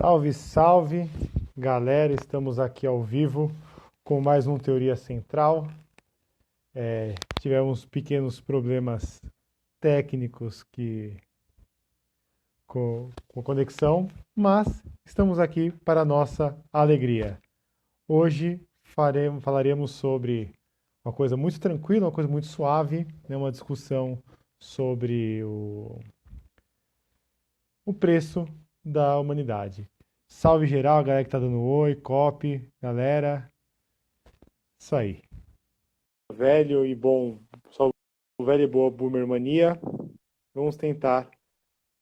Salve, salve, galera! Estamos aqui ao vivo com mais um Teoria Central. Tivemos pequenos problemas técnicos com conexão, mas estamos aqui para a nossa alegria. Hoje falaremos sobre uma coisa muito tranquila, uma coisa muito suave, né? Uma discussão sobre o preço da humanidade. Salve geral, galera que tá dando oi, copy, galera. Isso aí. Velho e bom, só o velho e boa Boomer Mania. Vamos tentar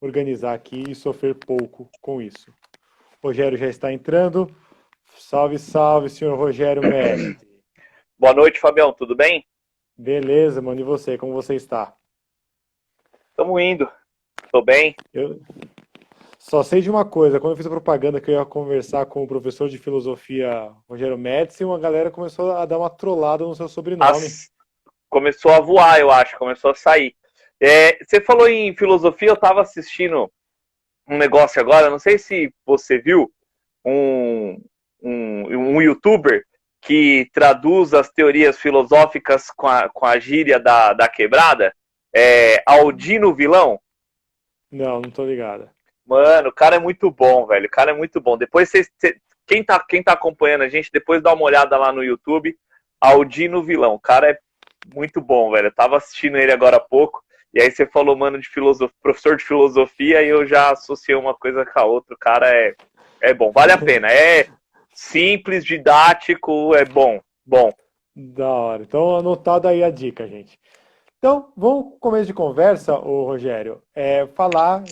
organizar aqui e sofrer pouco com isso. Rogério já está entrando. Salve, salve, senhor Rogério Mestre. Boa noite, Fabião, tudo bem? Beleza, mano, e você? Como você está? Estamos indo, tô bem. Eu só sei de uma coisa, quando eu fiz a propaganda que eu ia conversar com o professor de filosofia Rogério Médici, uma galera começou a dar uma trollada no seu sobrenome. Começou a voar, eu acho, começou a sair. Você falou em filosofia, eu estava assistindo um negócio agora, não sei se você viu, um youtuber que traduz as teorias filosóficas com a gíria da quebrada, Aldino Vilão. Não tô ligado. Mano, o cara é muito bom, velho. O cara é muito bom. Depois, quem tá acompanhando a gente, depois dá uma olhada lá no YouTube. Aldino Vilão. O cara é muito bom, velho. Eu tava assistindo ele agora há pouco. E aí você falou, mano, de filosofia, professor de filosofia, e eu já associei uma coisa com a outra. O cara é bom. Vale a pena. É simples, didático, é bom. Bom. Da hora. Então, anotado aí a dica, gente. Então, vamos começo de conversa, ô Rogério, falar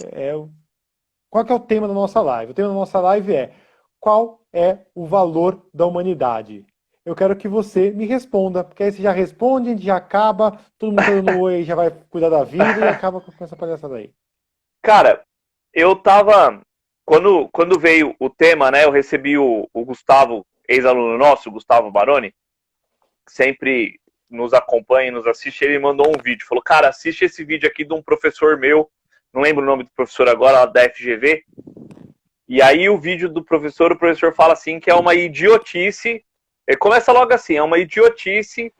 qual que é o tema da nossa live. O tema da nossa live é qual é o valor da humanidade? Eu quero que você me responda, porque aí você já responde, a gente já acaba, todo mundo tá dando oi, já vai cuidar da vida e acaba com essa palhaçada aí. Cara, eu tava... Quando veio o tema, né, eu recebi o Gustavo, ex-aluno nosso, Gustavo Baroni, que sempre nos acompanha e nos assiste, ele mandou um vídeo, falou, cara, assiste esse vídeo aqui de um professor meu, não lembro o nome do professor agora, da FGV, e aí o vídeo do professor, o professor fala assim que é uma idiotice, ele começa logo assim, é uma idiotice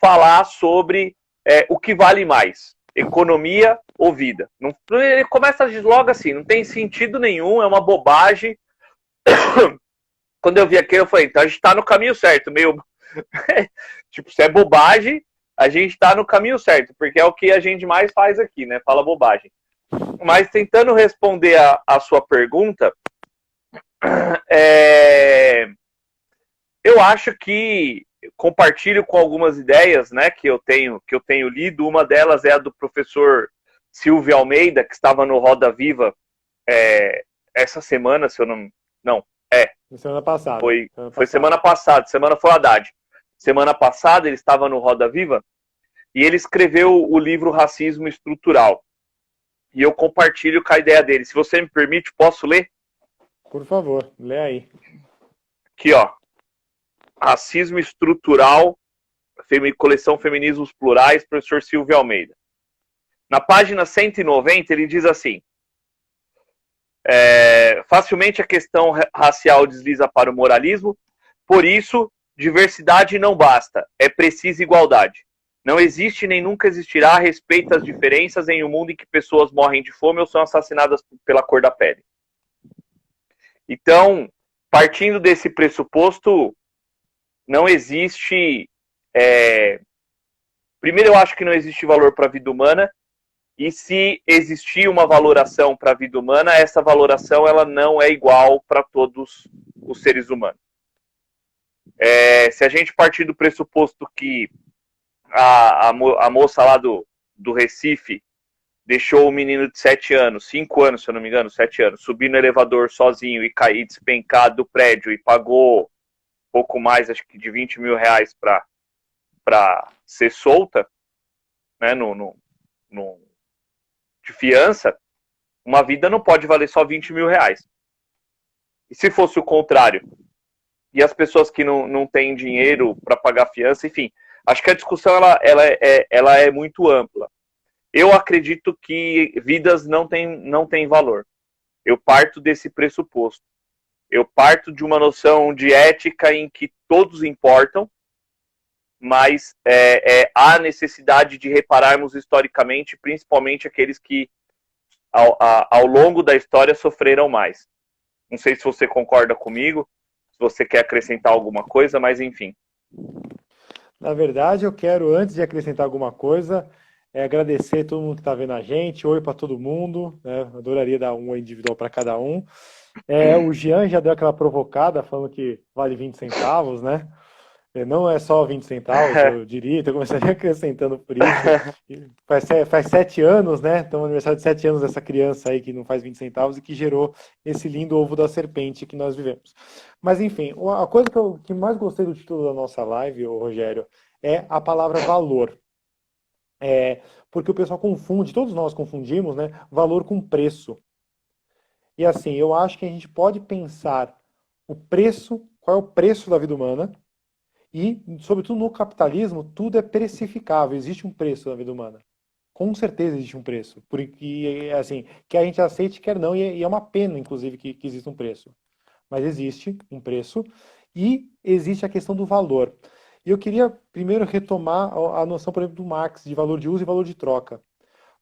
falar sobre o que vale mais, economia ou vida. Não, ele começa logo assim, não tem sentido nenhum, é uma bobagem. Quando eu vi aquilo, eu falei, então a gente tá no caminho certo, meio... tipo, se é bobagem, a gente tá no caminho certo, porque é o que a gente mais faz aqui, né? Fala bobagem. Mas tentando responder a sua pergunta, eu acho que compartilho com algumas ideias, né, que eu tenho lido. Uma delas é a do professor Silvio Almeida, que estava no Roda Viva essa semana, se eu não... Semana passada. Foi semana passada, semana foi Haddad. Semana passada ele estava no Roda Viva e ele escreveu o livro Racismo Estrutural. E eu compartilho com a ideia dele. Se você me permite, posso ler? Por favor, lê aí. Aqui, ó. Racismo Estrutural, coleção Feminismos Plurais, professor Silvio Almeida. Na página 190, ele diz assim: facilmente a questão racial desliza para o moralismo, por isso, diversidade não basta, é preciso igualdade. Não existe nem nunca existirá respeito às diferenças em um mundo em que pessoas morrem de fome ou são assassinadas pela cor da pele. Então, partindo desse pressuposto, não existe... Primeiro, eu acho que não existe valor para a vida humana, e se existir uma valoração para a vida humana, essa valoração ela não é igual para todos os seres humanos. Se a gente partir do pressuposto que a moça lá do Recife deixou o menino de 7 anos, 5 anos, se eu não me engano, 7 anos, subir no elevador sozinho e cair despencado do prédio e pagou pouco mais, acho que de 20 mil reais para ser solta, né, de fiança, uma vida não pode valer só 20 mil reais. E se fosse o contrário? E as pessoas que não têm dinheiro para pagar fiança, enfim, acho que a discussão ela é muito ampla. Eu acredito que vidas não têm valor. Eu parto desse pressuposto. Eu parto de uma noção de ética em que todos importam, mas há necessidade de repararmos historicamente, principalmente aqueles que ao longo da história sofreram mais. Não sei se você concorda comigo, se você quer acrescentar alguma coisa, mas enfim. Na verdade, eu quero, antes de acrescentar alguma coisa, agradecer a todo mundo que está vendo a gente. Oi para todo mundo. Né? Adoraria dar um oi individual para cada um. O Jean já deu aquela provocada, falando que vale 20 centavos, né? Não é só 20 centavos, eu diria, então eu começaria acrescentando por isso. Faz 7 anos, né? Então, aniversário de 7 anos dessa criança aí que não faz 20 centavos e que gerou esse lindo ovo da serpente que nós vivemos. Mas, enfim, a coisa que mais gostei do título da nossa live, Rogério, é a palavra valor. Porque o pessoal confunde, todos nós confundimos, né? Valor com preço. E assim, eu acho que a gente pode pensar o preço, qual é o preço da vida humana. E, sobretudo no capitalismo, tudo é precificável, existe um preço na vida humana. Com certeza existe um preço. Porque, assim, quer a gente aceite, quer não, e é uma pena, inclusive, que exista um preço. Mas existe um preço e existe a questão do valor. E eu queria primeiro retomar a noção, por exemplo, do Marx, de valor de uso e valor de troca.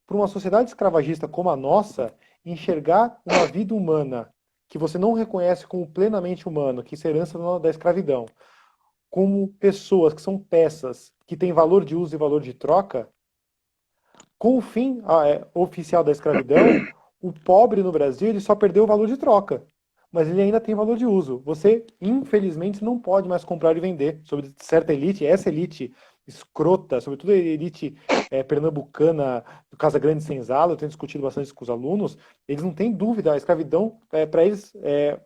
Para uma sociedade escravagista como a nossa, enxergar uma vida humana que você não reconhece como plenamente humano, que isso é herança da escravidão, como pessoas que são peças que têm valor de uso e valor de troca, com o fim oficial da escravidão, o pobre no Brasil ele só perdeu o valor de troca, mas ele ainda tem valor de uso. Você, infelizmente, não pode mais comprar e vender sobre certa elite, essa elite escrota, sobretudo a elite pernambucana do Casa Grande Senzala, eu tenho discutido bastante isso com os alunos, eles não têm dúvida, a escravidão, para eles,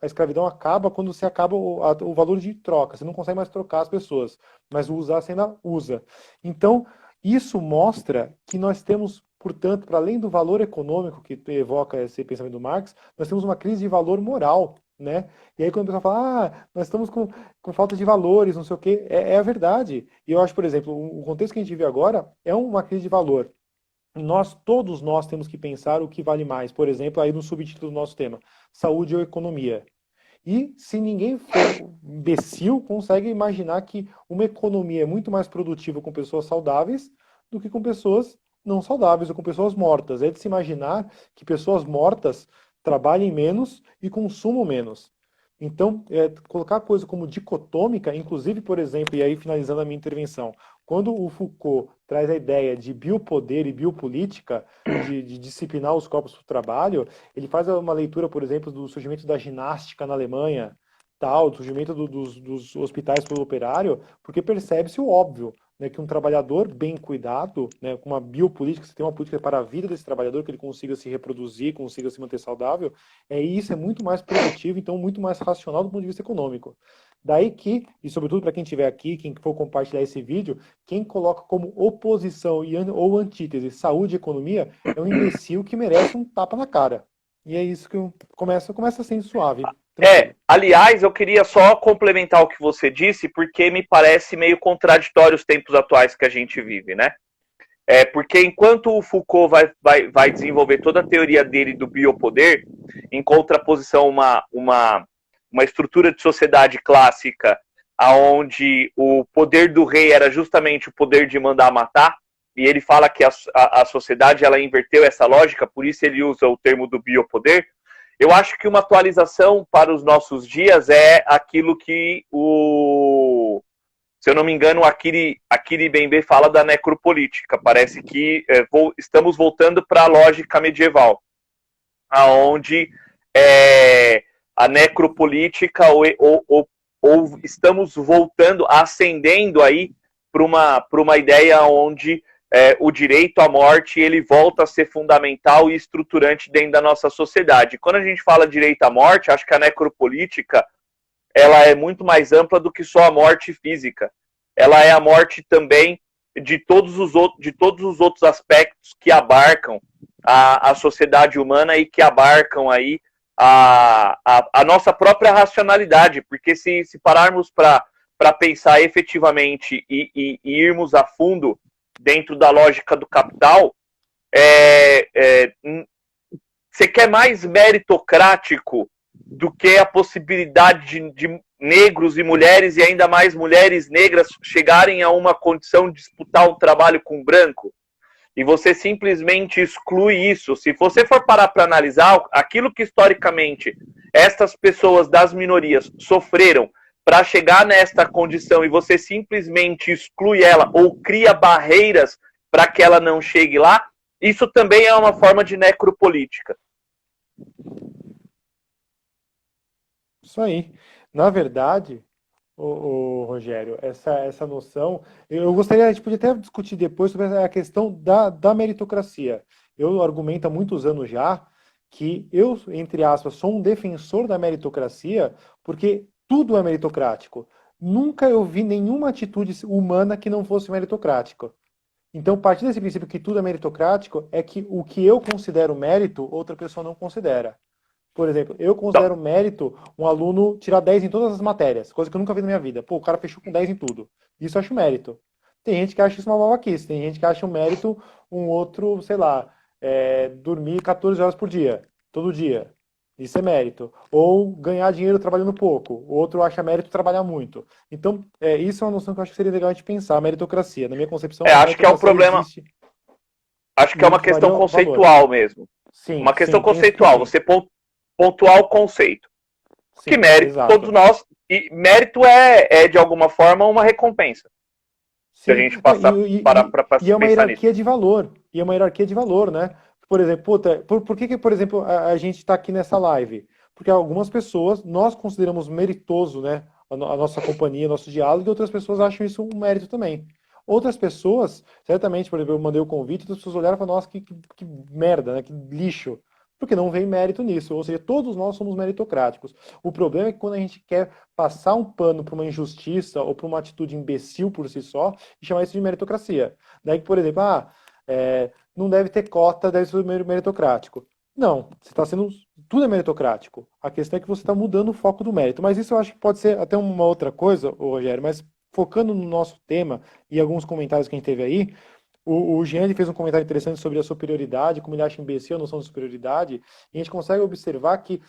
a escravidão acaba quando se acaba o valor de troca, você não consegue mais trocar as pessoas, mas o usar você ainda usa. Então, isso mostra que nós temos, portanto, para além do valor econômico que evoca esse pensamento do Marx, nós temos uma crise de valor moral, né? E aí quando o pessoal fala, nós estamos com falta de valores, não sei o quê, é a verdade. E eu acho, por exemplo, o contexto que a gente vive agora é uma crise de valor. Todos nós temos que pensar o que vale mais. Por exemplo, aí no subtítulo do nosso tema, saúde ou economia. E se ninguém for imbecil, consegue imaginar que uma economia é muito mais produtiva com pessoas saudáveis do que com pessoas não saudáveis ou com pessoas mortas. É de se imaginar que pessoas mortas trabalhem menos e consumam menos. Então, colocar a coisa como dicotômica, inclusive, por exemplo, e aí finalizando a minha intervenção, quando o Foucault traz a ideia de biopoder e biopolítica, de disciplinar os corpos para o trabalho, ele faz uma leitura, por exemplo, do surgimento da ginástica na Alemanha, do surgimento dos hospitais pelo operário, porque percebe-se o óbvio, né, que um trabalhador bem cuidado, né, com uma biopolítica, você tem uma política para a vida desse trabalhador, que ele consiga se reproduzir, consiga se manter saudável, isso é muito mais produtivo, então muito mais racional do ponto de vista econômico. Daí que, e sobretudo para quem estiver aqui, quem for compartilhar esse vídeo, quem coloca como oposição ou antítese saúde e economia é um imbecil que merece um tapa na cara. E é isso que começa assim, suave. Aliás, eu queria só complementar o que você disse, porque me parece meio contraditório os tempos atuais que a gente vive, né? Porque enquanto o Foucault vai desenvolver toda a teoria dele do biopoder, em contraposição a uma estrutura de sociedade clássica, onde o poder do rei era justamente o poder de mandar matar, e ele fala que a sociedade ela inverteu essa lógica, por isso ele usa o termo do biopoder. Eu acho que uma atualização para os nossos dias é aquilo que se eu não me engano, Achille Mbembe fala da necropolítica. Parece que estamos voltando para a lógica medieval, aonde a necropolítica ou estamos voltando, ascendendo aí para uma ideia onde o direito à morte ele volta a ser fundamental e estruturante dentro da nossa sociedade. Quando a gente fala direito à morte, acho que a necropolítica ela é muito mais ampla do que só a morte física. Ela é a morte também de todos os outros aspectos que abarcam a sociedade humana e que abarcam aí a nossa própria racionalidade, porque se pararmos para pensar efetivamente e irmos a fundo dentro da lógica do capital, você quer mais meritocrático do que a possibilidade de negros e mulheres, e ainda mais mulheres negras, chegarem a uma condição de disputar um trabalho com branco, e você simplesmente exclui isso. Se você for parar para analisar aquilo que historicamente estas pessoas das minorias sofreram para chegar nesta condição, e você simplesmente exclui ela ou cria barreiras para que ela não chegue lá, isso também é uma forma de necropolítica. Isso aí. Na verdade, Rogério, essa noção, eu gostaria, a gente podia até discutir depois sobre a questão da meritocracia. Eu argumento há muitos anos já que eu, entre aspas, sou um defensor da meritocracia porque tudo é meritocrático. Nunca eu vi nenhuma atitude humana que não fosse meritocrática. Então, partindo desse princípio que tudo é meritocrático, é que o que eu considero mérito, outra pessoa não considera. Por exemplo, eu considero mérito um aluno tirar 10 em todas as matérias, coisa que eu nunca vi na minha vida. Pô, o cara fechou com 10 em tudo. Isso eu acho mérito. Tem gente que acha isso uma babaquice, tem gente que acha um mérito um outro, sei lá, dormir 14 horas por dia, todo dia. Isso é mérito. Ou ganhar dinheiro trabalhando pouco. O outro acha mérito trabalhar muito. Então, isso é uma noção que eu acho que seria legal a gente pensar, a meritocracia. Na minha concepção, a Acho que é um problema. existe Acho que é uma questão conceitual mesmo. Sim, uma questão sim, conceitual. Você pontuar o conceito. Sim, que mérito, exato. todos nós. E mérito é, de alguma forma, uma recompensa. Sim. Se a gente passar para e é uma hierarquia de valor. E é uma hierarquia de valor, né? Por exemplo, por que, por exemplo, a gente está aqui nessa live? Porque algumas pessoas nós consideramos meritoso, né? A nossa companhia, nosso diálogo, e outras pessoas acham isso um mérito também. Outras pessoas, certamente, por exemplo, eu mandei o convite, outras pessoas olharam e falaram, nossa, que merda, né? Que lixo. Porque não vem mérito nisso. Ou seja, todos nós somos meritocráticos. O problema é que quando a gente quer passar um pano para uma injustiça ou para uma atitude imbecil por si só e chamar isso de meritocracia. Daí, por exemplo, não deve ter cota, deve ser meritocrático. Não, você está sendo. Tudo é meritocrático. A questão é que você está mudando o foco do mérito. Mas isso eu acho que pode ser até uma outra coisa, Rogério, mas focando no nosso tema e alguns comentários que a gente teve aí, o Jean fez um comentário interessante sobre a superioridade, como ele acha imbecil a noção de superioridade, e a gente consegue observar que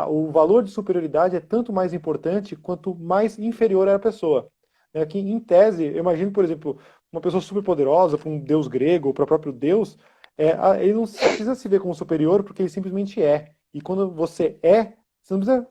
o valor de superioridade é tanto mais importante quanto mais inferior é a pessoa. Que, em tese, eu imagino, por exemplo, uma pessoa super poderosa, para um deus grego, ou para o próprio Deus, ele não precisa se ver como superior porque ele simplesmente é. E quando você você não precisa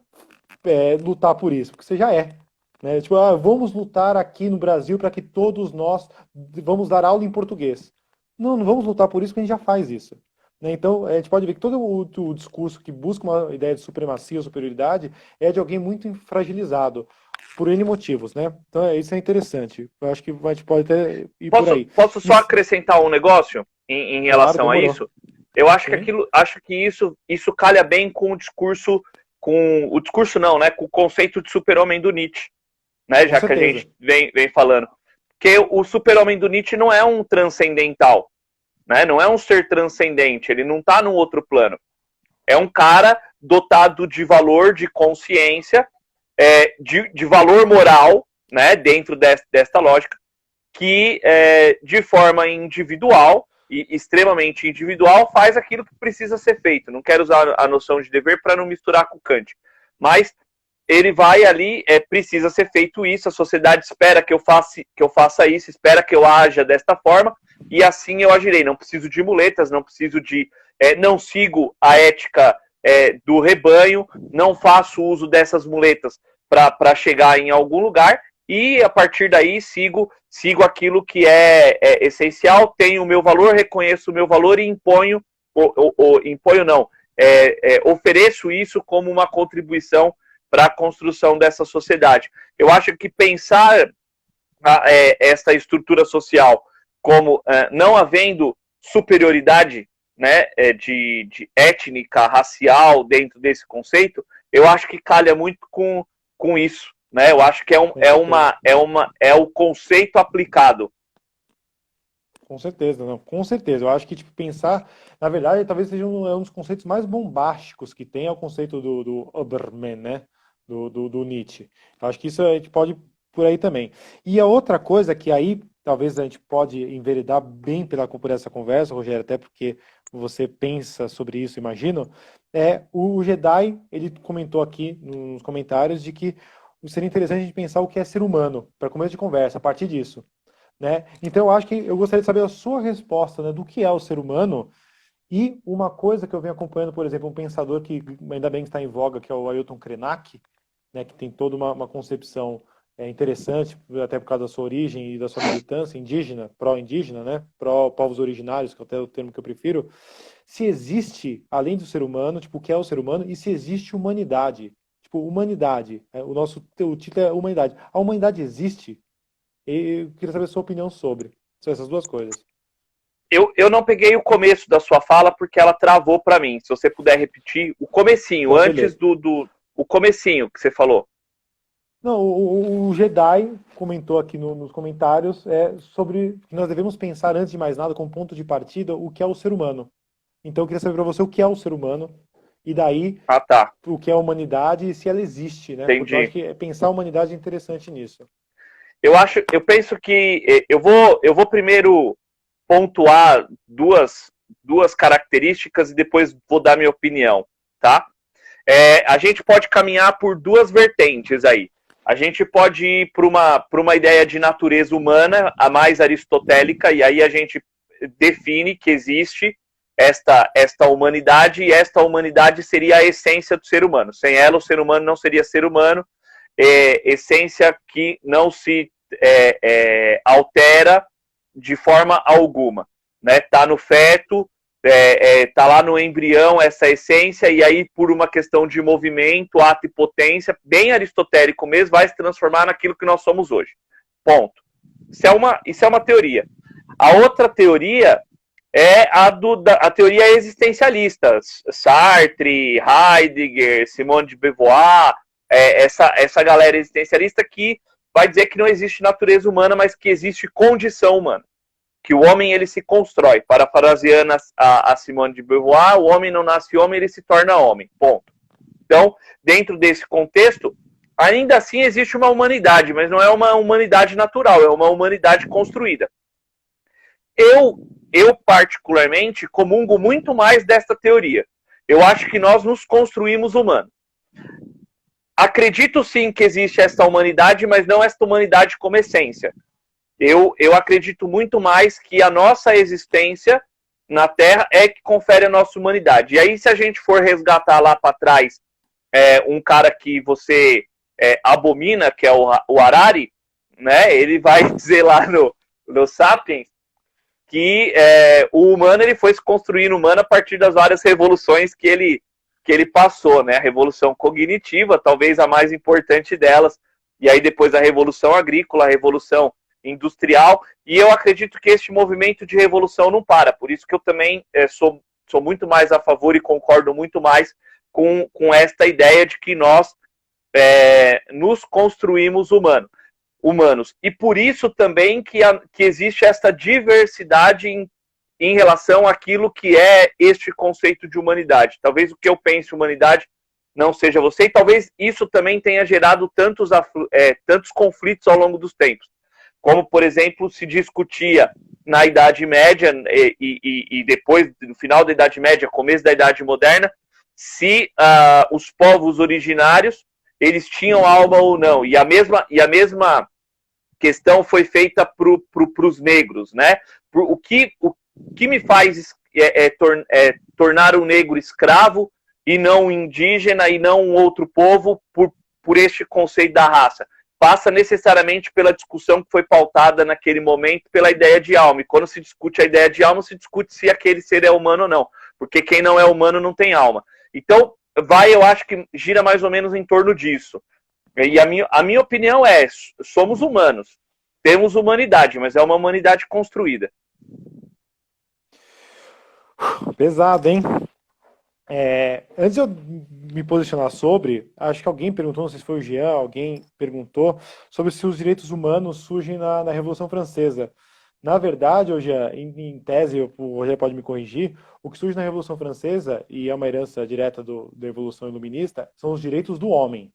lutar por isso, porque você já é. Né? Tipo, vamos lutar aqui no Brasil para que todos nós vamos dar aula em português. Não, não vamos lutar por isso, porque a gente já faz isso. Né? Então, a gente pode ver que todo o discurso que busca uma ideia de supremacia ou superioridade é de alguém muito fragilizado, por N motivos. Né? Então, isso é interessante. Eu acho que a gente pode até ir por aí. Posso só acrescentar um negócio em relação claro, a isso? Eu acho que isso calha bem com o discurso, não, né? Com o conceito de super-homem do Nietzsche. Né, já que a gente vem falando. Porque o super-homem do Nietzsche não é um transcendental, né? Não é um ser transcendente, ele não está num outro plano. É um cara dotado de valor, de consciência, de valor moral, né, dentro desta lógica, que de forma individual, e extremamente individual, faz aquilo que precisa ser feito. Não quero usar a noção de dever para não misturar com Kant. Mas ele vai ali, precisa ser feito isso, a sociedade espera que eu faça isso, espera que eu haja desta forma, e assim eu agirei. Não preciso de muletas, não preciso não sigo a ética do rebanho, não faço uso dessas muletas para chegar em algum lugar, e a partir daí sigo aquilo que é essencial, tenho o meu valor, reconheço o meu valor e imponho, ofereço isso como uma contribuição para a construção dessa sociedade. Eu acho que pensar essa estrutura social como não havendo superioridade, né, de étnica, racial dentro desse conceito, eu acho que calha muito com isso. Né? Eu acho que é o conceito aplicado. Com certeza, não. Com certeza. Eu acho que pensar, na verdade, talvez seja um dos conceitos mais bombásticos que tem, é o conceito do Übermensch, né? Do Nietzsche. Eu acho que isso a gente pode ir por aí também. E a outra coisa que aí talvez a gente pode enveredar bem por essa conversa, Rogério, até porque você pensa sobre isso, imagino, o Jedi, ele comentou aqui nos comentários de que seria interessante a gente pensar o que é ser humano, para começo de conversa, a partir disso, né? Então eu acho que eu gostaria de saber a sua resposta, né, do que é o ser humano. E uma coisa que eu venho acompanhando, por exemplo, um pensador que ainda bem que está em voga, que é o Ailton Krenak, né, que tem toda uma concepção interessante, até por causa da sua origem e da sua militância indígena, pró-indígena, né, pró-povos originários, que é até o termo que eu prefiro, se existe, além do ser humano, tipo, o que é o ser humano, e se existe humanidade. Tipo, humanidade, o título é humanidade. A humanidade existe? E eu queria saber a sua opinião sobre essas duas coisas. Eu não peguei o começo da sua fala porque ela travou para mim. Se você puder repetir o comecinho, Então, antes beleza. o comecinho que você falou. Não, o Jedi comentou aqui nos comentários sobre que nós devemos pensar, antes de mais nada, como ponto de partida, o que é o ser humano. Então eu queria saber para você o que é o ser humano, e daí Ah, tá. o que é a humanidade e se ela existe, né? Porque eu acho Entendi. que pensar a humanidade é interessante nisso. Eu penso que eu vou primeiro pontuar duas características e depois vou dar minha opinião, tá? A gente pode caminhar por duas vertentes aí. A gente pode ir para uma ideia de natureza humana, a mais aristotélica, e aí a gente define que existe esta humanidade, e esta humanidade seria a essência do ser humano. Sem ela, o ser humano não seria ser humano, essência que não se altera de forma alguma. Né? Tá no feto, tá lá no embrião essa essência, e aí por uma questão de movimento, ato e potência, bem aristotélico mesmo, vai se transformar naquilo que nós somos hoje. Ponto. Isso é uma teoria. A outra teoria é a teoria existencialista. Sartre, Heidegger, Simone de Beauvoir, essa galera existencialista que vai dizer que não existe natureza humana, mas que existe condição humana. Que o homem ele se constrói. Parafraseando a Simone de Beauvoir, o homem não nasce homem, ele se torna homem. Ponto. Então, dentro desse contexto, ainda assim existe uma humanidade, mas não é uma humanidade natural, é uma humanidade construída. Eu particularmente, comungo muito mais desta teoria. Eu acho que nós nos construímos humanos. Acredito sim que existe esta humanidade, mas não esta humanidade como essência. Eu acredito muito mais que a nossa existência na Terra é que confere a nossa humanidade. E aí, se a gente for resgatar lá para trás um cara que você abomina, que é o Harari, né? Ele vai dizer lá no Sapiens que o humano ele foi se construindo humano a partir das várias revoluções que ele passou, né? A revolução cognitiva, talvez a mais importante delas, e aí depois a revolução agrícola, a revolução industrial, e eu acredito que este movimento de revolução não para, por isso que eu também sou muito mais a favor e concordo muito mais com esta ideia de que nós nos construímos humanos. E por isso também que existe esta diversidade em relação àquilo que é este conceito de humanidade. Talvez o que eu penso humanidade não seja você, e talvez isso também tenha gerado tantos conflitos ao longo dos tempos. Como, por exemplo, se discutia na Idade Média e depois, no final da Idade Média, começo da Idade Moderna, se os povos originários eles tinham alma ou não. E a mesma questão foi feita para os negros, né? O que me faz tornar um negro escravo e não um indígena e não um outro povo por este conceito da raça? Passa necessariamente pela discussão que foi pautada naquele momento pela ideia de alma. E quando se discute a ideia de alma, se discute se aquele ser é humano ou não. Porque quem não é humano não tem alma. Então, eu acho que gira mais ou menos em torno disso. E a minha opinião somos humanos. Temos humanidade, mas é uma humanidade construída. Pesado, hein? Antes de eu me posicionar sobre, acho que alguém perguntou, não sei se foi o Jean, alguém perguntou sobre se os direitos humanos surgem na Revolução Francesa. Na verdade, hoje, em tese, o Rogério pode me corrigir, o que surge na Revolução Francesa, e é uma herança direta da Revolução Iluminista, são os direitos do homem.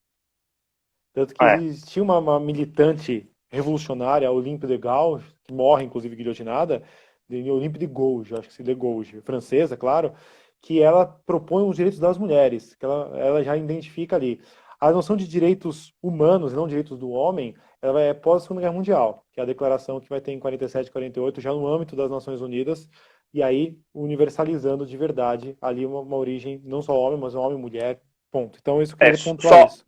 Tanto que existia uma militante revolucionária, Olympe de Gaulle, que morre, inclusive, guilhotinada, de Olympe de Gouges, acho que se lê Gouges, francesa, claro, que ela propõe os direitos das mulheres, que ela já identifica ali. A noção de direitos humanos e não direitos do homem, ela é pós-Segunda Guerra Mundial, que é a declaração que vai ter em 47 e 48, já no âmbito das Nações Unidas, e aí universalizando de verdade ali uma origem, não só homem, mas homem, mulher, ponto. Então, isso eu É, queria pontuar só, isso.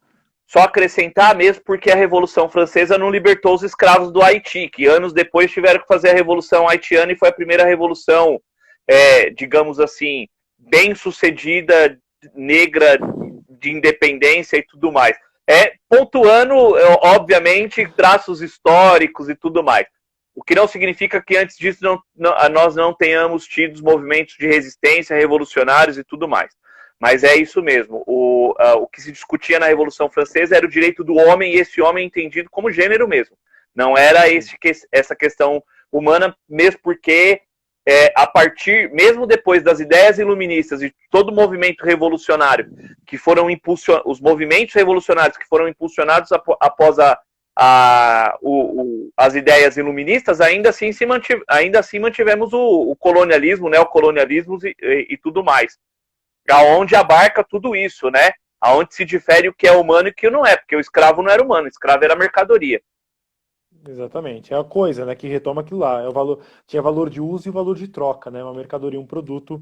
só acrescentar mesmo porque a Revolução Francesa não libertou os escravos do Haiti, que anos depois tiveram que fazer a Revolução Haitiana e foi a primeira revolução, digamos assim, bem sucedida, negra, de independência e tudo mais. Pontuando, obviamente, traços históricos e tudo mais. O que não significa que antes disso nós não tenhamos tido movimentos de resistência revolucionários e tudo mais. Mas é isso mesmo. O que se discutia na Revolução Francesa era o direito do homem, e esse homem entendido como gênero mesmo. Não era essa questão humana, mesmo porque, a partir, mesmo depois das ideias iluministas e todo o movimento revolucionário que foram os movimentos revolucionários que foram impulsionados após as ideias iluministas, ainda assim mantivemos o colonialismo, o neocolonialismo e tudo mais. Aonde abarca tudo isso, né? Aonde se difere o que é humano e o que não é, porque o escravo não era humano, o escravo era mercadoria. Exatamente. É a coisa, né, que retoma aquilo lá. É o valor, tinha valor de uso e valor de troca, né? Uma mercadoria, um produto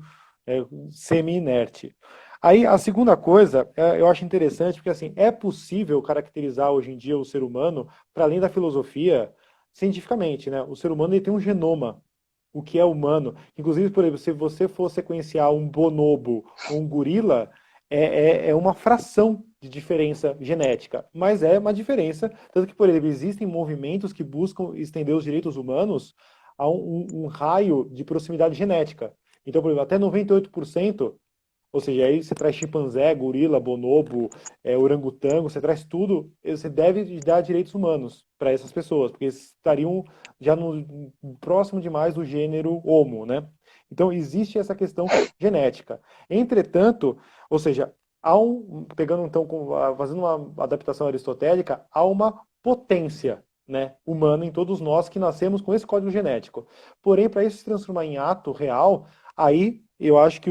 semi-inerte. Aí a segunda coisa, eu acho interessante, porque assim, é possível caracterizar hoje em dia o ser humano, para além da filosofia, cientificamente, né? O ser humano ele tem um genoma, o que é humano. Inclusive, por exemplo, se você for sequenciar um bonobo ou um gorila, é uma fração de diferença genética, mas é uma diferença, tanto que, por exemplo, existem movimentos que buscam estender os direitos humanos a um raio de proximidade genética. Então, por exemplo, até 98%, ou seja, aí você traz chimpanzé, gorila, bonobo, orangotango, você traz tudo, você deve dar direitos humanos para essas pessoas, porque eles estariam já no próximo demais do gênero Homo, né? Então existe essa questão genética. Entretanto, ou seja, pegando então, fazendo uma adaptação aristotélica, há uma potência, né, humana em todos nós que nascemos com esse código genético. Porém, para isso se transformar em ato real, aí eu acho que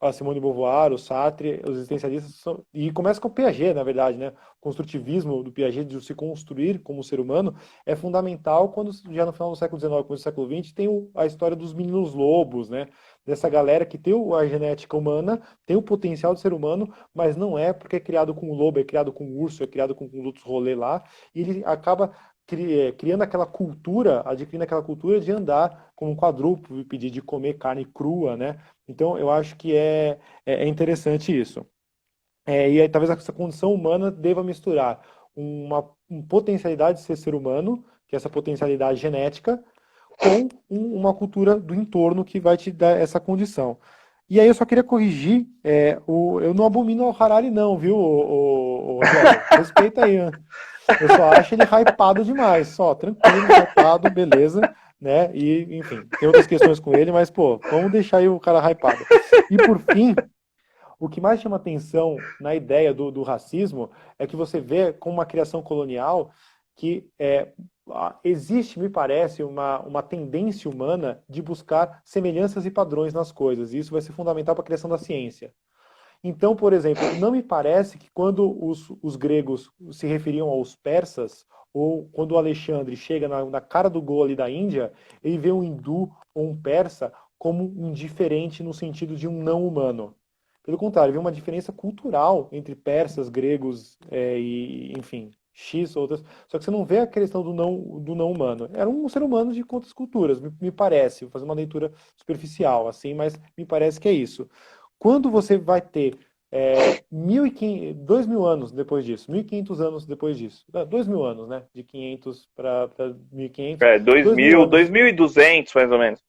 a Simone de Beauvoir, o Sartre, os existencialistas, e começa com o Piaget, na verdade, né? O construtivismo do Piaget de se construir como ser humano é fundamental quando, já no final do século XIX, começo do século XX, tem a história dos meninos lobos, né? Dessa galera que tem a genética humana, tem o potencial de ser humano, mas não é porque é criado com o lobo, é criado com o urso, é criado com outros rolês lá, e ele acaba criando aquela cultura, adquirindo aquela cultura de andar como um quadrúpede e pedir de comer carne crua, né? Então eu acho que é interessante isso. E aí, talvez essa condição humana deva misturar uma potencialidade de ser humano, que é essa potencialidade genética, com uma cultura do entorno que vai te dar essa condição. E aí eu só queria corrigir, eu não abomino ao Harari não, viu, Rogério? Respeita aí, né? Eu só acho ele hypado demais, só, tranquilo, hypado, beleza, né? E, enfim, tem outras questões com ele, mas, pô, vamos deixar aí o cara hypado. E por fim, o que mais chama atenção na ideia do racismo é que você vê com uma criação colonial que existe, me parece, uma tendência humana de buscar semelhanças e padrões nas coisas, e isso vai ser fundamental para a criação da ciência. Então, por exemplo, não me parece que quando os gregos se referiam aos persas, ou quando o Alexandre chega na cara do gol ali da Índia, ele vê um hindu ou um persa como um diferente no sentido de um não humano. Pelo contrário, vê uma diferença cultural entre persas, gregos e, enfim, X outras. Só que você não vê a questão do não humano. Era um ser humano de outras culturas, me parece. Vou fazer uma leitura superficial, assim, mas me parece que é isso. Quando você vai ter 2.000 anos depois disso, 1.500 anos depois disso, 2.000 anos, né? De 500 para 1.500, 2.000 anos. 2.200, mais ou menos.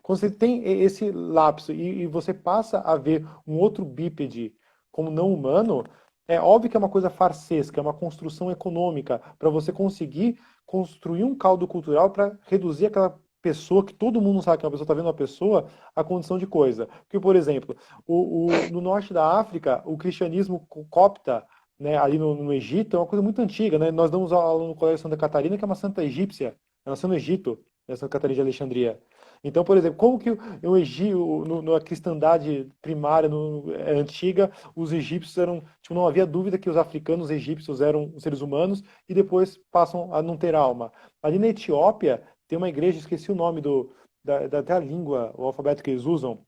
Quando você tem esse lapso e você passa a ver um outro bípede como não humano, é óbvio que é uma coisa farsesca, é uma construção econômica para você conseguir construir um caldo cultural para reduzir aquela pessoa que todo mundo sabe que uma pessoa está vendo uma pessoa a condição de coisa. Porque, por exemplo, no norte da África, o cristianismo copta, né, ali no Egito, é uma coisa muito antiga, né? Nós damos aula no Colégio Santa Catarina, que é uma santa egípcia, ela nasceu no Egito. né, Santa Catarina de Alexandria. Então, por exemplo, como que o Egito, na cristandade primária, antiga, os egípcios eram, tipo, não havia dúvida que os africanos egípcios eram seres humanos e depois passam a não ter alma. Ali na Etiópia tem uma igreja, esqueci o nome até a língua, o alfabeto que eles usam,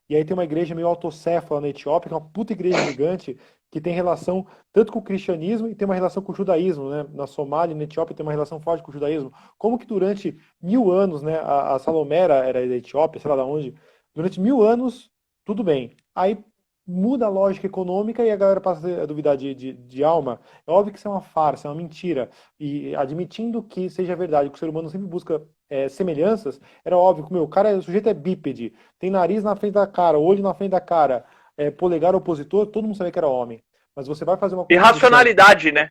e aí tem uma igreja meio autocéfala na Etiópia, que é uma puta igreja gigante, que tem relação tanto com o cristianismo e tem uma relação com o judaísmo, né? Na Somália e na Etiópia tem uma relação forte com o judaísmo. Como que durante 1000 anos, né? A Salomé era da Etiópia, sei lá de onde, durante 1000 anos, tudo bem. Aí muda a lógica econômica e a galera passa a duvidar de alma. É óbvio que isso é uma farsa, é uma mentira. E admitindo que seja verdade, que o ser humano sempre busca semelhanças, era óbvio que o o sujeito é bípede, tem nariz na frente da cara, olho na frente da cara, polegar opositor, todo mundo sabia que era homem. Mas você vai fazer uma construção. Irracionalidade, né?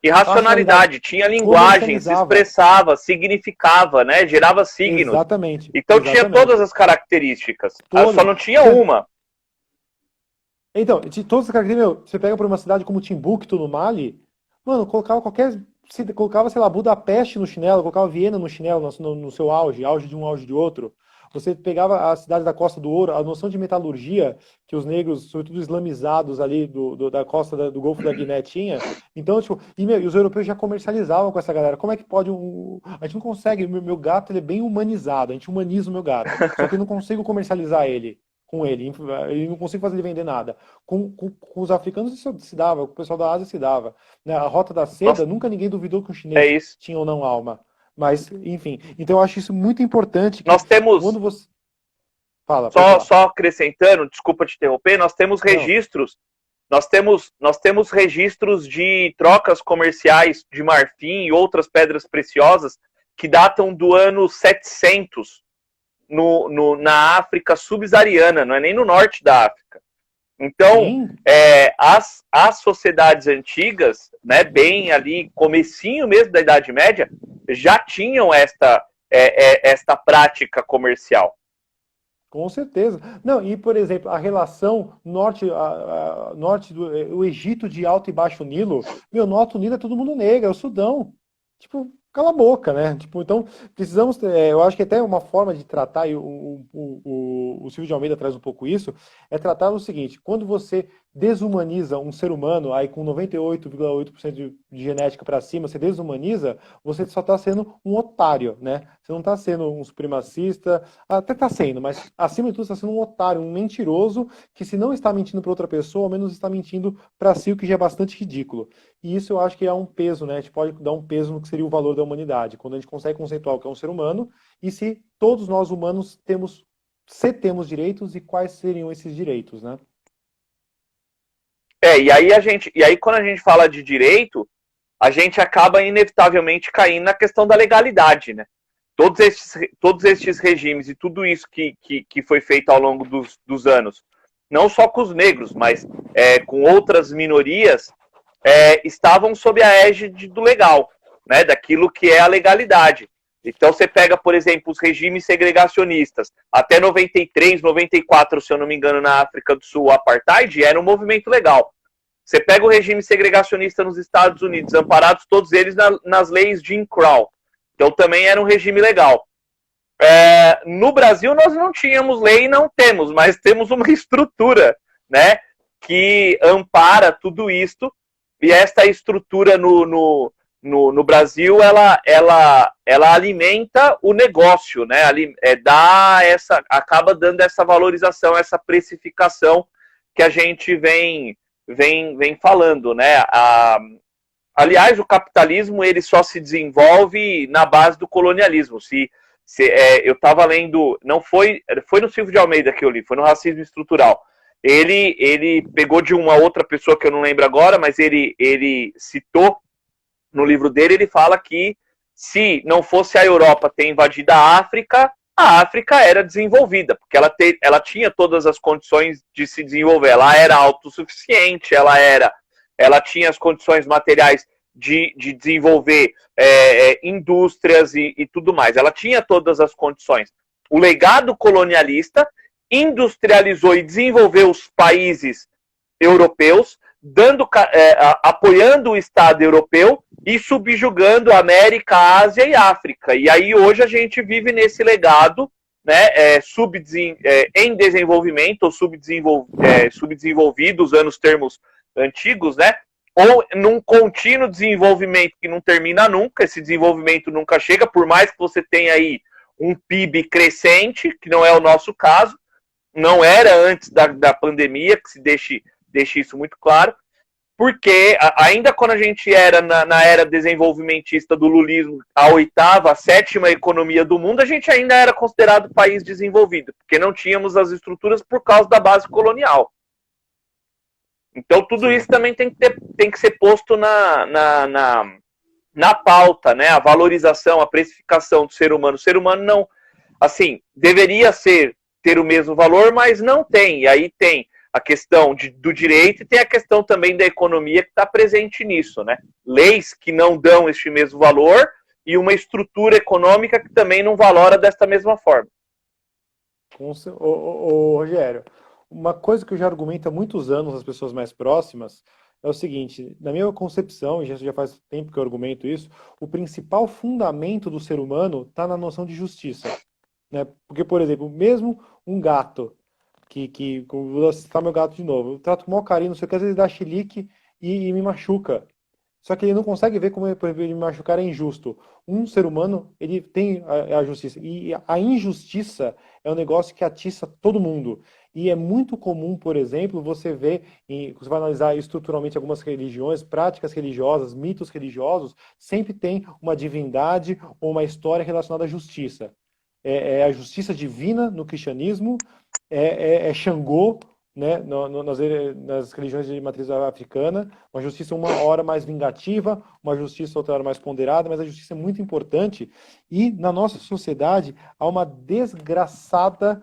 Irracionalidade. Tinha linguagem, se expressava, significava, né? Gerava signos. Exatamente. Então tinha todas as características. Só não tinha uma. Então, de todas as características, você pega por uma cidade como Timbuktu, no Mali, mano, colocava, sei lá, Budapeste no chinelo, colocava Viena no chinelo, no seu auge de um, auge de outro. Você pegava a cidade da Costa do Ouro, a noção de metalurgia que os negros, sobretudo islamizados ali da costa do Golfo da Guiné tinha. Então, tipo, e os europeus já comercializavam com essa galera. Como é que pode a gente não consegue, meu gato ele é bem humanizado, a gente humaniza o meu gato. Só que eu não consigo comercializar ele com ele não consigo fazer ele vender nada. Com os africanos isso se dava, com o pessoal da Ásia se dava. Né? A Rota da Seda, nunca ninguém duvidou que o chinês tinha ou não alma. Mas, enfim, então eu acho isso muito importante. Nós temos. Quando você... Fala, só acrescentando, desculpa te interromper, nós temos registros. Nós temos registros de trocas comerciais de marfim e outras pedras preciosas que datam do ano 700 na África subsaariana, não é nem no norte da África. Então, as sociedades antigas, né, bem ali, comecinho mesmo da Idade Média, já tinham esta prática comercial. Com certeza. Não, e, por exemplo, a relação norte do Egito de Alto e Baixo Nilo, no Alto Nilo é todo mundo negro, é o Sudão. Tipo, cala a boca, né? Tipo, então, precisamos, eu acho que até uma forma de tratar, e o Silvio de Almeida traz um pouco isso, é tratar o seguinte, quando você desumaniza um ser humano, aí com 98,8% de genética para cima, você desumaniza, você só está sendo um otário, né? Você não está sendo um supremacista, até está sendo, mas acima de tudo está sendo um otário, um mentiroso, que se não está mentindo para outra pessoa, ao menos está mentindo para si, o que já é bastante ridículo. E isso eu acho que é um peso, né? A gente pode dar um peso no que seria o valor da humanidade, quando a gente consegue conceituar o que é um ser humano, e se todos nós humanos temos direitos e quais seriam esses direitos, né? E aí quando a gente fala de direito, a gente acaba inevitavelmente caindo na questão da legalidade, né? Todos estes regimes e tudo isso que foi feito ao longo dos anos, não só com os negros, mas com outras minorias, estavam sob a égide do legal, né? Daquilo que é a legalidade. Então você pega, por exemplo, os regimes segregacionistas. Até 93, 94, se eu não me engano, na África do Sul, o apartheid era um movimento legal. Você pega o regime segregacionista nos Estados Unidos, amparados todos eles nas leis Jim Crow. Então também era um regime legal. No Brasil nós não tínhamos lei e não temos, mas temos uma estrutura, né, que ampara tudo isto. E esta estrutura no Brasil, ela alimenta o negócio, né? Acaba dando essa valorização, essa precificação que a gente vem falando, né? Aliás, o capitalismo ele só se desenvolve na base do colonialismo. Eu estava lendo, não foi no Silvio de Almeida que eu li, foi no Racismo Estrutural. Ele pegou de uma outra pessoa que eu não lembro agora, mas ele citou no livro dele, ele fala que se não fosse a Europa ter invadido a África era desenvolvida, porque ela tinha todas as condições de se desenvolver. Ela era autossuficiente, ela tinha as condições materiais de desenvolver indústrias e tudo mais. Ela tinha todas as condições. O legado colonialista industrializou e desenvolveu os países europeus, apoiando o Estado europeu e subjugando a América, a Ásia e a África. E aí hoje a gente vive nesse legado, né, em desenvolvimento ou subdesenvolvido, usando os termos antigos, né, ou num contínuo desenvolvimento que não termina nunca, esse desenvolvimento nunca chega, por mais que você tenha aí um PIB crescente, que não é o nosso caso, não era antes da pandemia, que se deixe isso muito claro, porque ainda quando a gente era na era desenvolvimentista do lulismo, a oitava, a sétima economia do mundo, a gente ainda era considerado país desenvolvido, porque não tínhamos as estruturas por causa da base colonial. Então tudo isso também tem que ser posto na pauta, né? A valorização, a precificação do ser humano. O ser humano não, assim, deveria ter o mesmo valor, mas não tem. E aí tem a questão do direito e tem a questão também da economia que está presente nisso, né? Leis que não dão este mesmo valor e uma estrutura econômica que também não valora desta mesma forma. Rogério, uma coisa que eu já argumento há muitos anos às pessoas mais próximas é o seguinte: na minha concepção, e já faz tempo que eu argumento isso, o principal fundamento do ser humano está na noção de justiça, né? Porque, por exemplo, mesmo um gato, vou citar meu gato de novo, eu trato com o maior carinho, não sei o que, às vezes dá chilique e me machuca. Só que ele não consegue ver como, por exemplo, ele me machucar é injusto. Um ser humano, ele tem a justiça. E a injustiça é um negócio que atiça todo mundo. E é muito comum, por exemplo, você ver, você vai analisar estruturalmente algumas religiões, práticas religiosas, mitos religiosos, sempre tem uma divindade ou uma história relacionada à justiça. É a justiça divina no cristianismo, é Xangô, né, nas religiões de matriz africana, uma justiça uma hora mais vingativa, uma justiça outra hora mais ponderada, mas a justiça é muito importante. E na nossa sociedade há uma desgraçada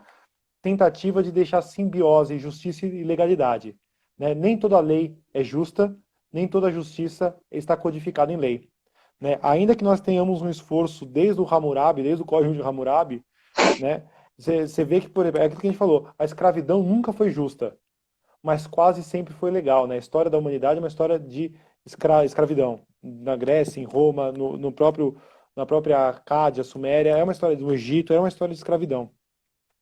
tentativa de deixar simbiose, justiça e legalidade, né? Nem toda lei é justa, nem toda justiça está codificada em lei, né? Ainda que nós tenhamos um esforço desde o Hammurabi, desde o Código de Hammurabi, né? Você vê que, por exemplo, é aquilo que a gente falou, a escravidão nunca foi justa, mas quase sempre foi legal, né? A história da humanidade é uma história de escravidão. Na Grécia, em Roma, na própria Acádia, Suméria, é uma história do Egito, é uma história de escravidão.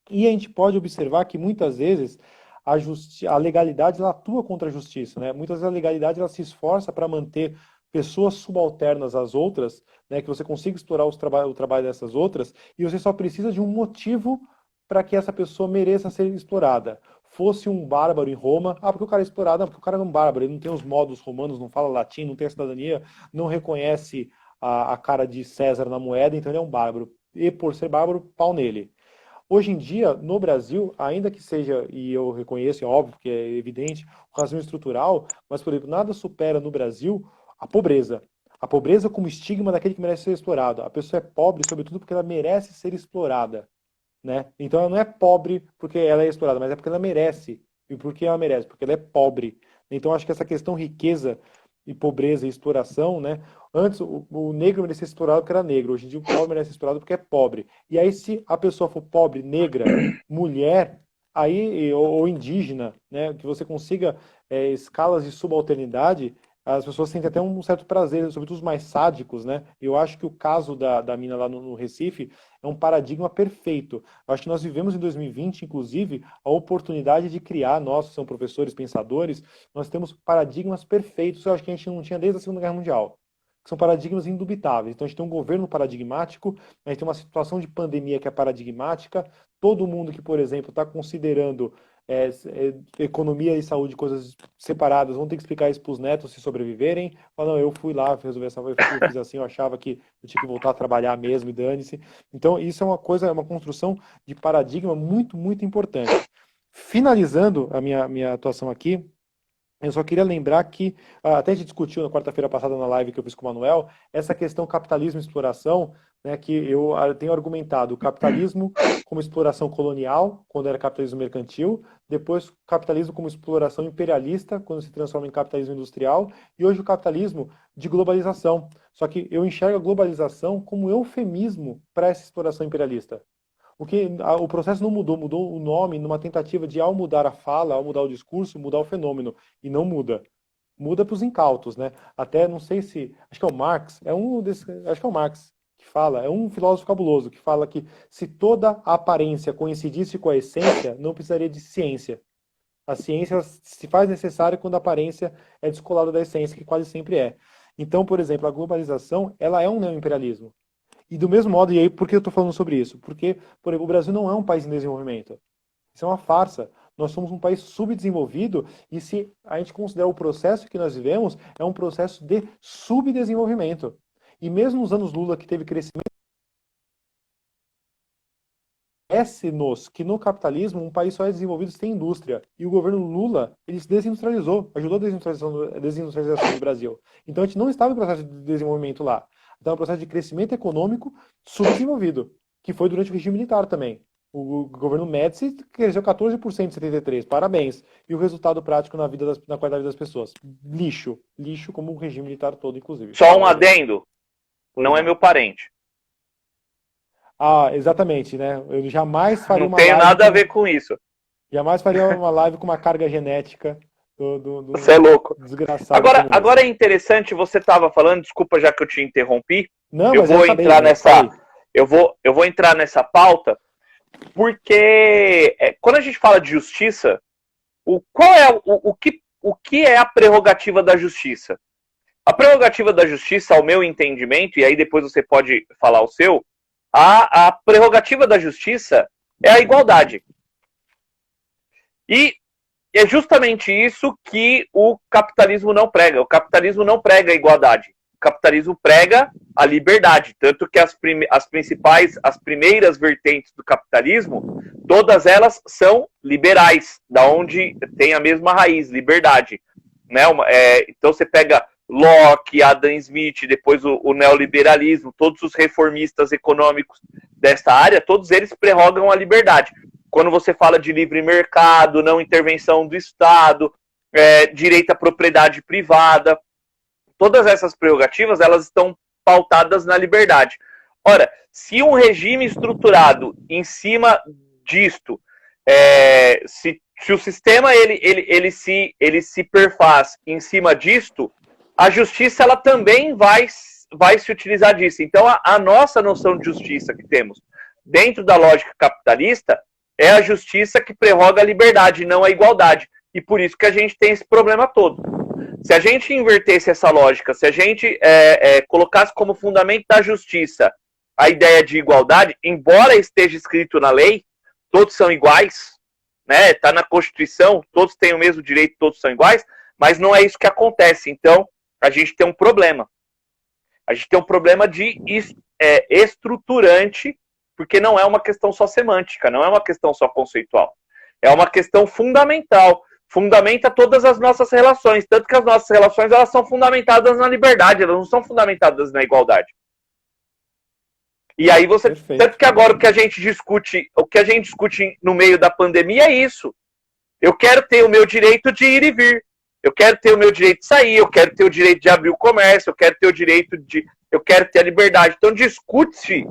E a gente pode observar que muitas vezes a legalidade ela atua contra a justiça, né? Muitas vezes a legalidade ela se esforça para manter pessoas subalternas às outras, né? Que você consiga explorar o trabalho dessas outras, e você só precisa de um motivo para que essa pessoa mereça ser explorada. Fosse um bárbaro em Roma, porque o cara é explorado, não, porque o cara é um bárbaro, ele não tem os modos romanos, não fala latim, não tem a cidadania, não reconhece a cara de César na moeda, então ele é um bárbaro. E por ser bárbaro, pau nele. Hoje em dia, no Brasil, ainda que seja, e eu reconheço, é óbvio que é evidente, o racismo estrutural, mas, por exemplo, nada supera no Brasil a pobreza. A pobreza como estigma daquele que merece ser explorado. A pessoa é pobre, sobretudo, porque ela merece ser explorada, né? Então ela não é pobre porque ela é explorada, mas é porque ela merece. E por que ela merece? Porque ela é pobre. Então acho que essa questão riqueza e pobreza e exploração, né? Antes o negro merecia ser explorado porque era negro, hoje em dia o pobre merece ser explorado porque é pobre. E aí se a pessoa for pobre, negra, mulher, aí ou indígena, né, que você consiga escalas de subalternidade, as pessoas sentem até um certo prazer, sobretudo os mais sádicos, né? Eu acho que o caso da mina lá no Recife é um paradigma perfeito. Eu acho que nós vivemos em 2020, inclusive, a oportunidade de criar, nós que somos professores, pensadores, nós temos paradigmas perfeitos, eu acho que a gente não tinha desde a Segunda Guerra Mundial. Que são paradigmas indubitáveis. Então a gente tem um governo paradigmático, a gente tem uma situação de pandemia que é paradigmática, todo mundo que, por exemplo, está considerando economia e saúde, coisas separadas, vão ter que explicar isso para os netos se sobreviverem. Falar, não, eu fui lá, resolvi essa, eu fiz assim, eu achava que eu tinha que voltar a trabalhar mesmo e dane-se. Então, isso é uma coisa, é uma construção de paradigma muito, muito importante. Finalizando a minha atuação aqui, eu só queria lembrar que, até a gente discutiu na quarta-feira passada na live que eu fiz com o Manuel, essa questão capitalismo e exploração, né, que eu tenho argumentado o capitalismo como exploração colonial, quando era capitalismo mercantil, depois capitalismo como exploração imperialista, quando se transforma em capitalismo industrial, e hoje o capitalismo de globalização. Só que eu enxergo a globalização como eufemismo para essa exploração imperialista. O processo não mudou o nome numa tentativa de, ao mudar a fala, ao mudar o discurso, mudar o fenômeno. E não muda. muda para os incautos, né? Até, não sei se, acho que é o Marx, acho que é o Marx que fala, é um filósofo cabuloso, que fala que se toda a aparência coincidisse com a essência, não precisaria de ciência. A ciência se faz necessária quando a aparência é descolada da essência, que quase sempre é. Então, por exemplo, a globalização, ela é um neoimperialismo. E do mesmo modo, e aí por que eu estou falando sobre isso? Porque, por exemplo, o Brasil não é um país em desenvolvimento. Isso é uma farsa. Nós somos um país subdesenvolvido e se a gente considera o processo que nós vivemos, é um processo de subdesenvolvimento. E mesmo nos anos Lula, que teve crescimento, parece-nos que no capitalismo um país só é desenvolvido se tem indústria. E o governo Lula, ele se desindustrializou, ajudou a desindustrialização do Brasil. Então a gente não estava em processo de desenvolvimento lá. Estava em processo de crescimento econômico subdesenvolvido, que foi durante o regime militar também. O governo Médici cresceu 14% em 73, parabéns. E o resultado prático na qualidade da vida das pessoas? Lixo. Lixo como o regime militar todo, inclusive. Só um adendo, não é meu parente. Ah, exatamente, né? Eu jamais faria uma live... Não tem nada a ver com isso. Jamais faria uma live com uma carga genética Você é louco. Desgraçado. Agora é interessante, você estava falando, desculpa já que eu te interrompi. Não, eu vou entrar eu vou entrar nessa pauta, porque quando a gente fala de justiça, o que é a prerrogativa da justiça? A prerrogativa da justiça, ao meu entendimento, e aí depois você pode falar o seu, a prerrogativa da justiça é a igualdade. E é justamente isso que o capitalismo não prega. O capitalismo não prega a igualdade. O capitalismo prega a liberdade. Tanto que as primeiras vertentes do capitalismo, todas elas são liberais, da onde tem a mesma raiz, liberdade. Né? Então você pega Locke, Adam Smith, depois o neoliberalismo, todos os reformistas econômicos desta área, todos eles prerrogam a liberdade. Quando você fala de livre mercado, não intervenção do Estado, direito à propriedade privada, todas essas prerrogativas, elas estão pautadas na liberdade. Ora, se um regime estruturado em cima disto, se o sistema ele se perfaz em cima disto, a justiça ela também vai se utilizar disso. Então, a nossa noção de justiça que temos dentro da lógica capitalista é a justiça que prerroga a liberdade, não a igualdade. E por isso que a gente tem esse problema todo. Se a gente invertesse essa lógica, se a gente colocasse como fundamento da justiça a ideia de igualdade, embora esteja escrito na lei, todos são iguais, né? Está na Constituição, todos têm o mesmo direito, todos são iguais, mas não é isso que acontece. Então, a gente tem um problema. A gente tem um problema de estruturante, porque não é uma questão só semântica, não é uma questão só conceitual. É uma questão fundamental. Fundamenta todas as nossas relações. Tanto que as nossas relações elas são fundamentadas na liberdade, elas não são fundamentadas na igualdade. E aí você. Perfeito. Tanto que agora o que a gente discute no meio da pandemia é isso. Eu quero ter o meu direito de ir e vir. Eu quero ter o meu direito de sair, eu quero ter o direito de abrir o comércio, eu quero ter o direito de. Eu quero ter a liberdade. Então discute-se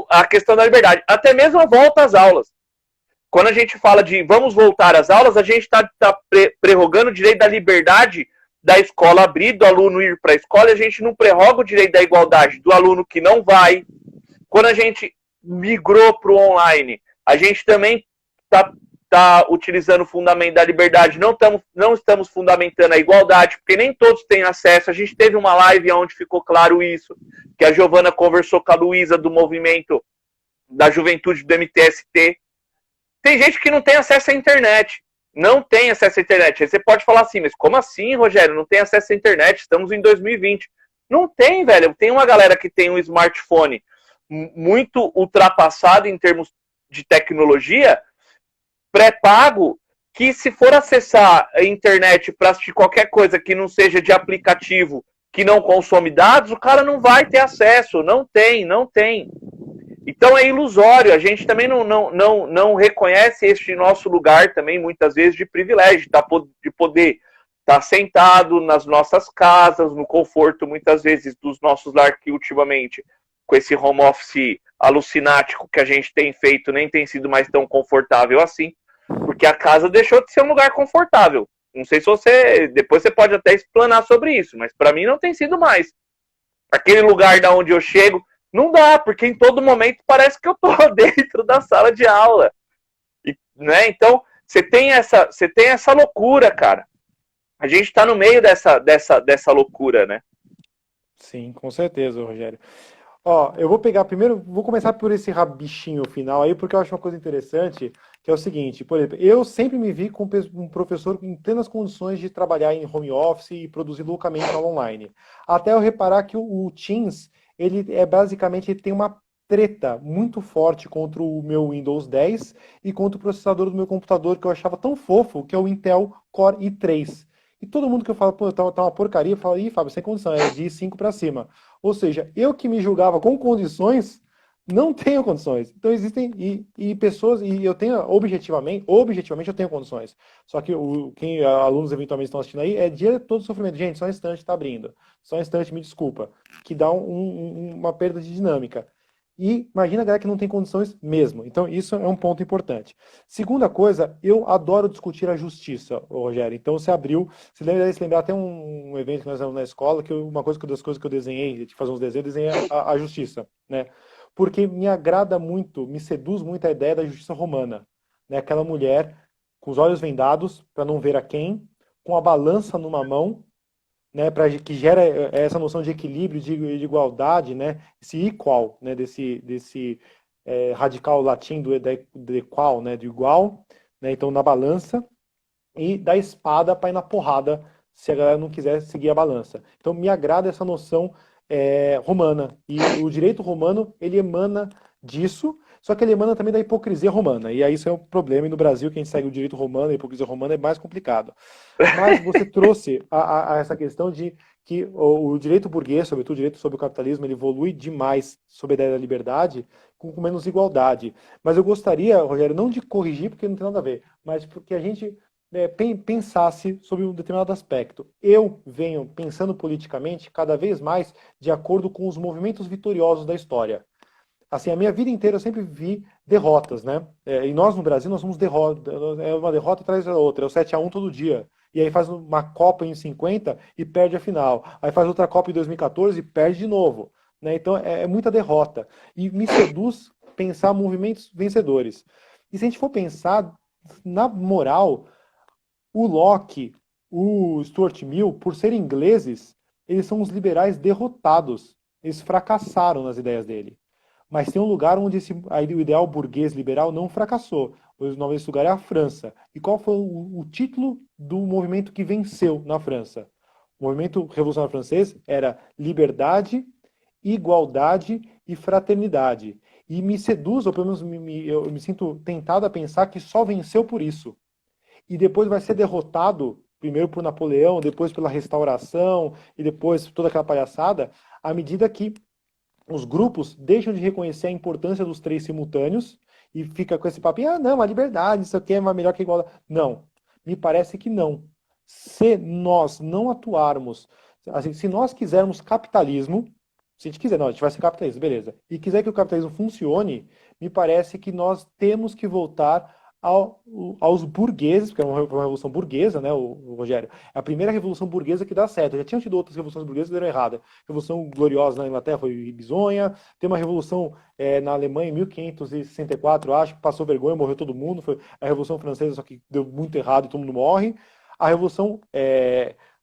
a questão da liberdade. Até mesmo a volta às aulas. Quando a gente fala de vamos voltar às aulas, a gente está prerrogando o direito da liberdade da escola abrir, do aluno ir para a escola, e a gente não prerroga o direito da igualdade do aluno que não vai. Quando a gente migrou para o online, a gente também está utilizando o fundamento da liberdade, não estamos fundamentando a igualdade, porque nem todos têm acesso. A gente teve uma live onde ficou claro isso, que a Giovana conversou com a Luísa do movimento da juventude do MTST. Tem gente que não tem acesso à internet. Não tem acesso à internet. Aí você pode falar assim, mas como assim, Rogério? Não tem acesso à internet? Estamos em 2020. Não tem, velho. Tem uma galera que tem um smartphone muito ultrapassado em termos de tecnologia, pré-pago, que se for acessar a internet para assistir qualquer coisa que não seja de aplicativo, que não consome dados, o cara não vai ter acesso. Não tem. Então é ilusório, a gente também não reconhece este nosso lugar também, muitas vezes, de privilégio, de poder estar sentado nas nossas casas, no conforto, muitas vezes, dos nossos lar, que ultimamente, com esse home office alucinático que a gente tem feito, nem tem sido mais tão confortável assim, porque a casa deixou de ser um lugar confortável. Não sei se você, depois você pode até explanar sobre isso, mas para mim não tem sido mais. Aquele lugar da onde eu chego, não dá, porque em todo momento parece que eu tô dentro da sala de aula. E, né? Então, você tem essa loucura, cara. A gente está no meio dessa loucura, né? Sim, com certeza, Rogério. Ó, eu vou pegar primeiro, vou começar por esse rabichinho final aí, porque eu acho uma coisa interessante, que é o seguinte, por exemplo, eu sempre me vi com um professor em plenas condições de trabalhar em home office e produzir loucamente aula online. Até eu reparar que o Teams, ele é basicamente, ele tem uma treta muito forte contra o meu Windows 10 e contra o processador do meu computador, que eu achava tão fofo, que é o Intel Core i3. E todo mundo que eu falo, pô, tá uma porcaria, fala, ih, Fábio, sem condição, é de i5 para cima. Ou seja, eu que me julgava com condições, não tenho condições. Então existem e pessoas, e eu tenho objetivamente eu tenho condições. Só que quem alunos eventualmente estão assistindo aí é dia todo sofrimento. Gente, só um instante está abrindo. Só um instante, me desculpa. Que dá uma perda de dinâmica. E imagina a galera que não tem condições mesmo. Então, isso é um ponto importante. Segunda coisa, eu adoro discutir a justiça, Rogério. Então, você deve se lembrar até um evento que nós fizemos na escola, que uma das coisas que eu desenhei, de fazer uns desenhos, eu desenhei a justiça, né? Porque me agrada muito, me seduz muito a ideia da justiça romana, né? Aquela mulher com os olhos vendados para não ver a quem, com a balança numa mão, né, que gera essa noção de equilíbrio, de igualdade, né, esse equal, né, desse radical latim do equal, né, do igual, né, então na balança, e da espada para ir na porrada, se a galera não quiser seguir a balança. Então me agrada essa noção romana, e o direito romano, ele emana disso, só que ele emana também da hipocrisia romana, e aí isso é um problema, e no Brasil quem segue o direito romano, a hipocrisia romana é mais complicado. Mas você trouxe a essa questão de que o direito burguês, sobretudo o direito sobre o capitalismo, ele evolui demais sobre a ideia da liberdade, com menos igualdade. Mas eu gostaria, Rogério, não de corrigir, porque não tem nada a ver, mas porque a gente pensasse sobre um determinado aspecto. Eu venho pensando politicamente cada vez mais de acordo com os movimentos vitoriosos da história. Assim, a minha vida inteira eu sempre vi derrotas, né? E nós no Brasil, nós somos derrota, é uma derrota atrás da outra, é o 7-1 todo dia. E aí faz uma Copa em 50 e perde a final. Aí faz outra Copa em 2014 e perde de novo. Né? Então é muita derrota. E me seduz pensar movimentos vencedores. E se a gente for pensar, na moral, o Locke, o Stuart Mill, por serem ingleses, eles são os liberais derrotados. Eles fracassaram nas ideias dele. Mas tem um lugar onde o ideal burguês liberal não fracassou. O nome desse lugar é a França. E qual foi o título do movimento que venceu na França? O movimento revolucionário francês era liberdade, igualdade e fraternidade. E me seduz, ou pelo menos eu me sinto tentado a pensar que só venceu por isso. E depois vai ser derrotado, primeiro por Napoleão, depois pela restauração, e depois toda aquela palhaçada, à medida que os grupos deixam de reconhecer a importância dos três simultâneos e fica com esse papinho, não, a liberdade, isso aqui é melhor que a igualdade. Não, me parece que não. Se nós não atuarmos, assim, se nós quisermos capitalismo, se a gente quiser, não, a gente vai ser capitalista, beleza, e quiser que o capitalismo funcione, me parece que nós temos que voltar aos burgueses, porque é uma revolução burguesa, né, o Rogério? É a primeira revolução burguesa que dá certo. Já tinham tido outras revoluções burguesas que deram errado. A Revolução Gloriosa na Inglaterra foi bizonha. Tem uma revolução na Alemanha em 1564, acho, que passou vergonha, morreu todo mundo. Foi a Revolução Francesa, só que deu muito errado e todo mundo morre. A Revolução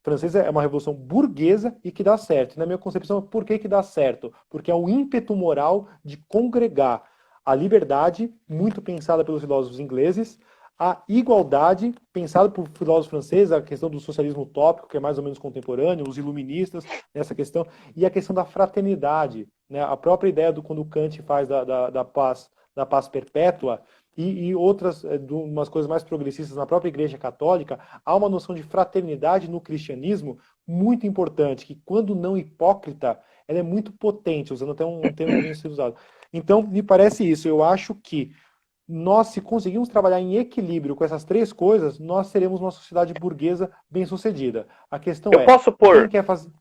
Francesa é uma revolução burguesa e que dá certo. E na minha concepção, por que dá certo? Porque é o ímpeto moral de congregar a liberdade, muito pensada pelos filósofos ingleses, a igualdade, pensada por filósofos franceses, a questão do socialismo utópico, que é mais ou menos contemporâneo, os iluministas, nessa questão, e a questão da fraternidade, né? A própria ideia do quando Kant faz da paz perpétua, e outras, umas coisas mais progressistas na própria Igreja Católica, há uma noção de fraternidade no cristianismo muito importante, que quando não hipócrita, ela é muito potente, usando até um termo que vem sendo usado. Então, me parece isso. Eu acho que nós, se conseguirmos trabalhar em equilíbrio com essas três coisas, nós seremos uma sociedade burguesa bem-sucedida. A questão Eu posso quem pôr. quer fazer...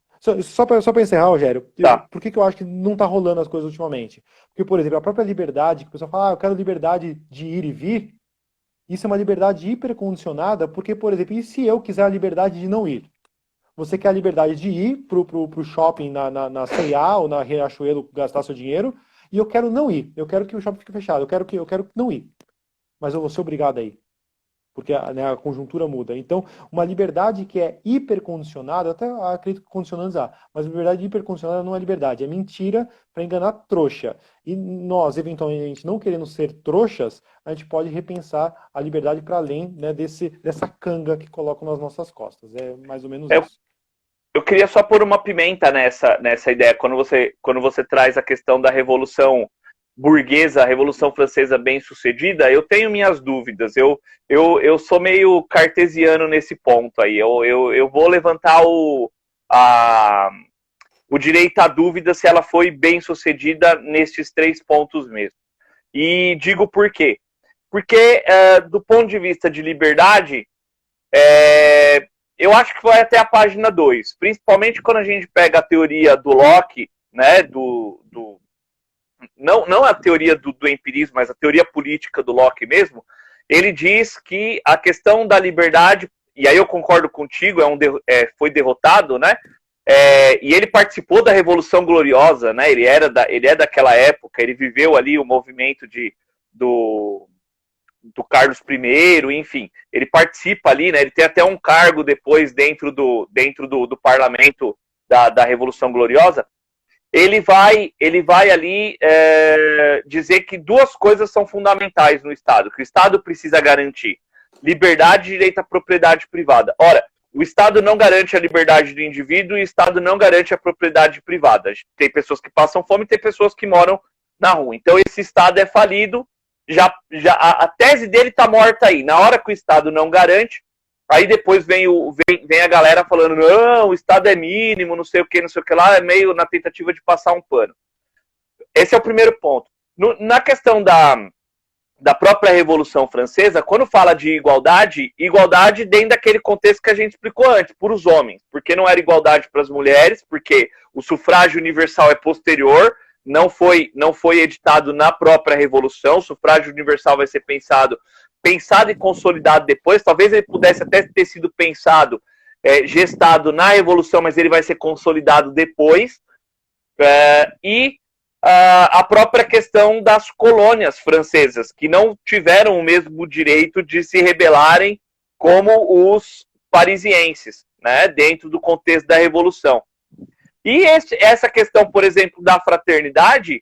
Só para encerrar, Rogério, Tá. por que eu acho que não está rolando as coisas ultimamente? Porque, por exemplo, a própria liberdade, que o pessoal fala, eu quero liberdade de ir e vir, Isso é uma liberdade hipercondicionada, porque, por exemplo, e se eu quiser a liberdade de não ir? Você quer a liberdade de ir pro shopping na C&A ou na Riachuelo gastar seu dinheiro, e eu quero não ir. Eu quero que o shopping fique fechado. Eu quero não ir. Mas eu vou ser obrigado a ir. Porque né, a conjuntura muda. Então, uma liberdade que é hipercondicionada, até acredito que condicionantes há, mas liberdade hipercondicionada não é liberdade, é mentira para enganar trouxa. E nós, eventualmente, não querendo ser trouxas, a gente pode repensar a liberdade para além, né, dessa canga que colocam nas nossas costas. É mais ou menos Eu, isso. eu queria só pôr uma pimenta nessa ideia, quando você traz a questão da Revolução Burguesa, a Revolução Francesa bem-sucedida, eu tenho minhas dúvidas. Eu sou meio cartesiano nesse ponto aí. Eu vou levantar o direito à dúvida se ela foi bem-sucedida nesses 3 pontos mesmo. E digo por quê. Porque, do ponto de vista de liberdade, eu acho que vai até a página 2, principalmente quando a gente pega a teoria do Locke, né, não a teoria do empirismo, mas a teoria política do Locke mesmo. Ele diz que a questão da liberdade, e aí eu concordo contigo, foi derrotado, né? E ele participou da Revolução Gloriosa, né? Ele é daquela época, ele viveu ali o movimento do Carlos I, enfim, ele participa ali, né? Ele tem até um cargo depois dentro do parlamento da Revolução Gloriosa. Ele vai ali dizer que 2 coisas são fundamentais no Estado, que o Estado precisa garantir: liberdade e direito à propriedade privada. Ora, o Estado não garante a liberdade do indivíduo e o Estado não garante a propriedade privada. Tem pessoas que passam fome e tem pessoas que moram na rua. Então esse Estado é falido, a tese dele está morta aí. Na hora que o Estado não garante, aí depois vem a galera falando, não, o Estado é mínimo, não sei o que lá, é meio na tentativa de passar um pano. Esse é o primeiro ponto. Na questão da própria Revolução Francesa, quando fala de igualdade dentro daquele contexto que a gente explicou antes, por os homens, porque não era igualdade para as mulheres, porque o sufrágio universal é posterior, não foi editado na própria Revolução, o sufrágio universal vai ser pensado e consolidado depois, talvez ele pudesse até ter sido pensado, gestado na Revolução, mas ele vai ser consolidado depois, e a própria questão das colônias francesas, que não tiveram o mesmo direito de se rebelarem como os parisienses, né, dentro do contexto da Revolução. E essa questão, por exemplo, da fraternidade,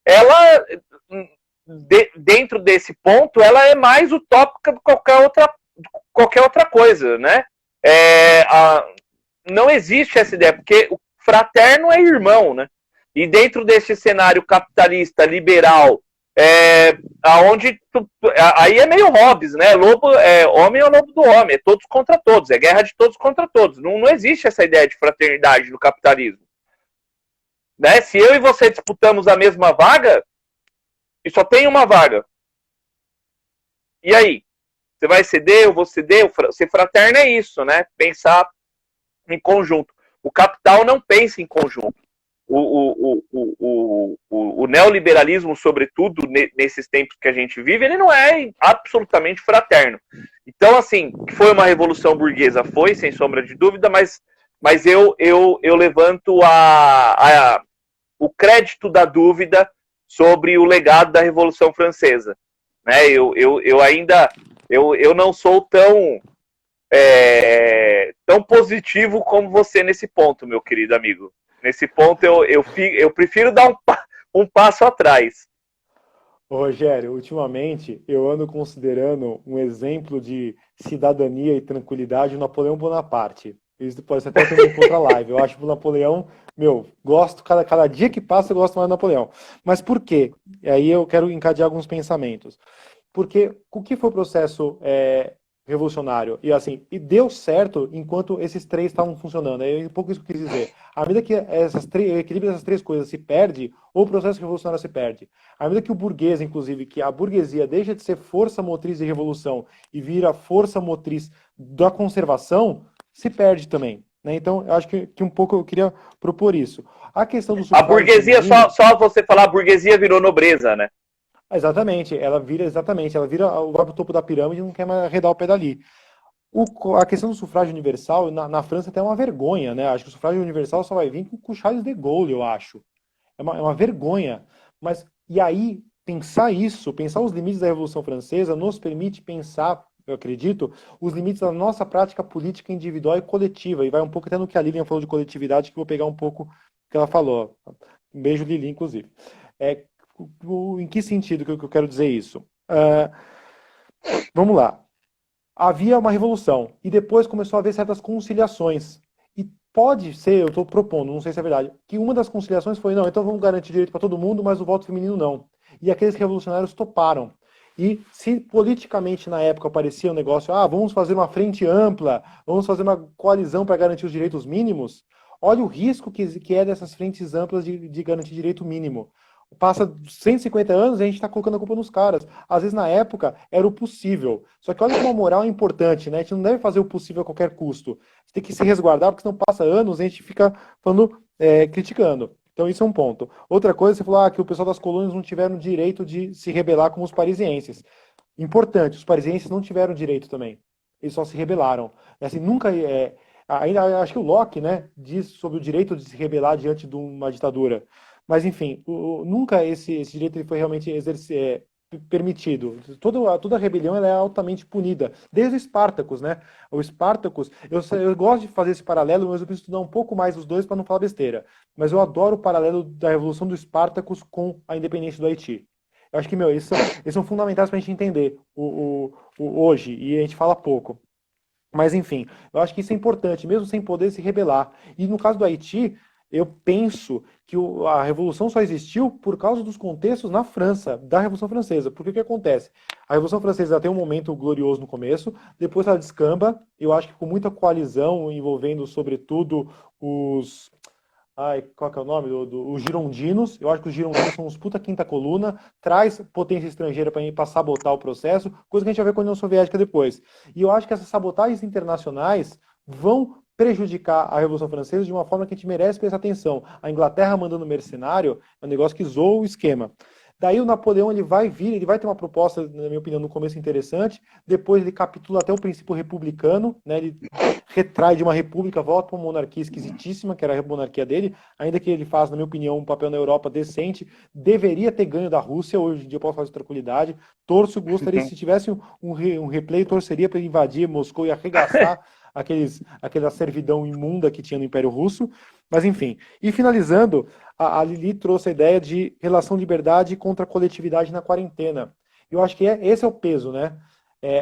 ela, dentro desse ponto, ela é mais utópica do que qualquer outra coisa, né? Não existe essa ideia, porque o fraterno é irmão, né? E dentro desse cenário capitalista, liberal, aonde aí é meio Hobbes, né? Homem é o lobo do homem, é todos contra todos, é guerra de todos contra todos. Não existe essa ideia de fraternidade no capitalismo. Né? Se eu e você disputamos a mesma vaga, e só tem uma vaga. E aí? Você vai ceder, eu vou ceder? Ser fraterno é isso, né? Pensar em conjunto. O capital não pensa em conjunto. O neoliberalismo, sobretudo nesses tempos que a gente vive, ele não é absolutamente fraterno. Então, assim, foi uma revolução burguesa, foi, sem sombra de dúvida, mas eu levanto o crédito da dúvida sobre o legado da Revolução Francesa. Né? Eu não sou tão positivo como você nesse ponto, meu querido amigo. Nesse ponto, eu prefiro dar um passo atrás. Ô, Rogério, ultimamente eu ando considerando um exemplo de cidadania e tranquilidade o Napoleão Bonaparte. Isso pode ser até também outra live. Eu acho que o Napoleão, gosto, cada dia que passa eu gosto mais do Napoleão. Mas por quê? E aí eu quero encadear alguns pensamentos. Porque o que foi o processo revolucionário? E assim, e deu certo enquanto esses 3 estavam funcionando. É um pouco isso que eu quis dizer. À medida que o equilíbrio dessas 3 coisas se perde, o processo revolucionário se perde. À medida que o burguês, inclusive, que a burguesia deixa de ser força motriz de revolução e vira força motriz da conservação, se perde também. Né? Então, eu acho que um pouco eu queria propor isso. A questão do A burguesia, só você falar, a burguesia virou nobreza, né? Exatamente, ela vira, vai pro topo da pirâmide e não quer mais arredar o pé dali. A questão do sufrágio universal, na França até é uma vergonha, né? Acho que o sufrágio universal só vai vir com o Charles de Gaulle, eu acho. É uma vergonha. Mas, e aí, pensar os limites da Revolução Francesa, nos permite pensar, eu acredito, os limites da nossa prática política individual e coletiva. E vai um pouco até no que a Lilian falou de coletividade, que eu vou pegar um pouco que ela falou. Um beijo, Lili, inclusive. É, em que sentido que eu quero dizer isso? Vamos lá. Havia uma revolução e depois começou a haver certas conciliações. E pode ser, eu estou propondo, não sei se é verdade, que uma das conciliações foi, não, então vamos garantir direito para todo mundo, mas o voto feminino não. E aqueles revolucionários toparam. E se politicamente na época parecia um negócio, vamos fazer uma frente ampla, vamos fazer uma coalizão para garantir os direitos mínimos, olha o risco que é dessas frentes amplas de garantir direito mínimo. Passa 150 anos e a gente está colocando a culpa nos caras. Às vezes, na época, era o possível. Só que olha como a moral é importante, né? A gente não deve fazer o possível a qualquer custo. A gente tem que se resguardar, porque senão passa anos e a gente fica falando, criticando. Então, isso é um ponto. Outra coisa, você falou que o pessoal das colônias não tiveram direito de se rebelar como os parisienses. Importante, os parisienses não tiveram direito também. Eles só se rebelaram. Assim, nunca. Ainda acho que o Locke, né, diz sobre o direito de se rebelar diante de uma ditadura. Mas, enfim, nunca esse direito ele foi realmente permitido. Toda rebelião ela é altamente punida. Desde o Spartacus, né? O Spartacus, eu gosto de fazer esse paralelo, mas eu preciso estudar um pouco mais os dois para não falar besteira. Mas eu adoro o paralelo da Revolução do Spartacus com a independência do Haiti. Eu acho que, eles são fundamentais para a gente entender hoje, e a gente fala pouco. Mas, enfim, eu acho que isso é importante, mesmo sem poder se rebelar. E no caso do Haiti, eu penso que a Revolução só existiu por causa dos contextos na França, da Revolução Francesa. Porque o que acontece? A Revolução Francesa tem um momento glorioso no começo, depois ela descamba, eu acho que com muita coalizão envolvendo, sobretudo, os... qual que é o nome? Os girondinos. Eu acho que os girondinos são uns puta quinta coluna, traz potência estrangeira para sabotar o processo, coisa que a gente vai ver com a União Soviética depois. E eu acho que essas sabotagens internacionais vão prejudicar a Revolução Francesa de uma forma que a gente merece prestar atenção. A Inglaterra mandando mercenário é um negócio que zoa o esquema. Daí o Napoleão ele vai ter uma proposta, na minha opinião, no começo interessante, depois ele capitula até o princípio republicano, né, ele retrai de uma república, volta para uma monarquia esquisitíssima, que era a monarquia dele, ainda que ele faz, na minha opinião, um papel na Europa decente, deveria ter ganho da Rússia, hoje em dia eu posso fazer tranquilidade, gostaria, se tivesse um replay, torceria para ele invadir Moscou e arregaçar aquela servidão imunda que tinha no Império Russo, mas enfim. E finalizando, a Lili trouxe a ideia de relação liberdade contra a coletividade na quarentena. Eu acho que esse é o peso, né?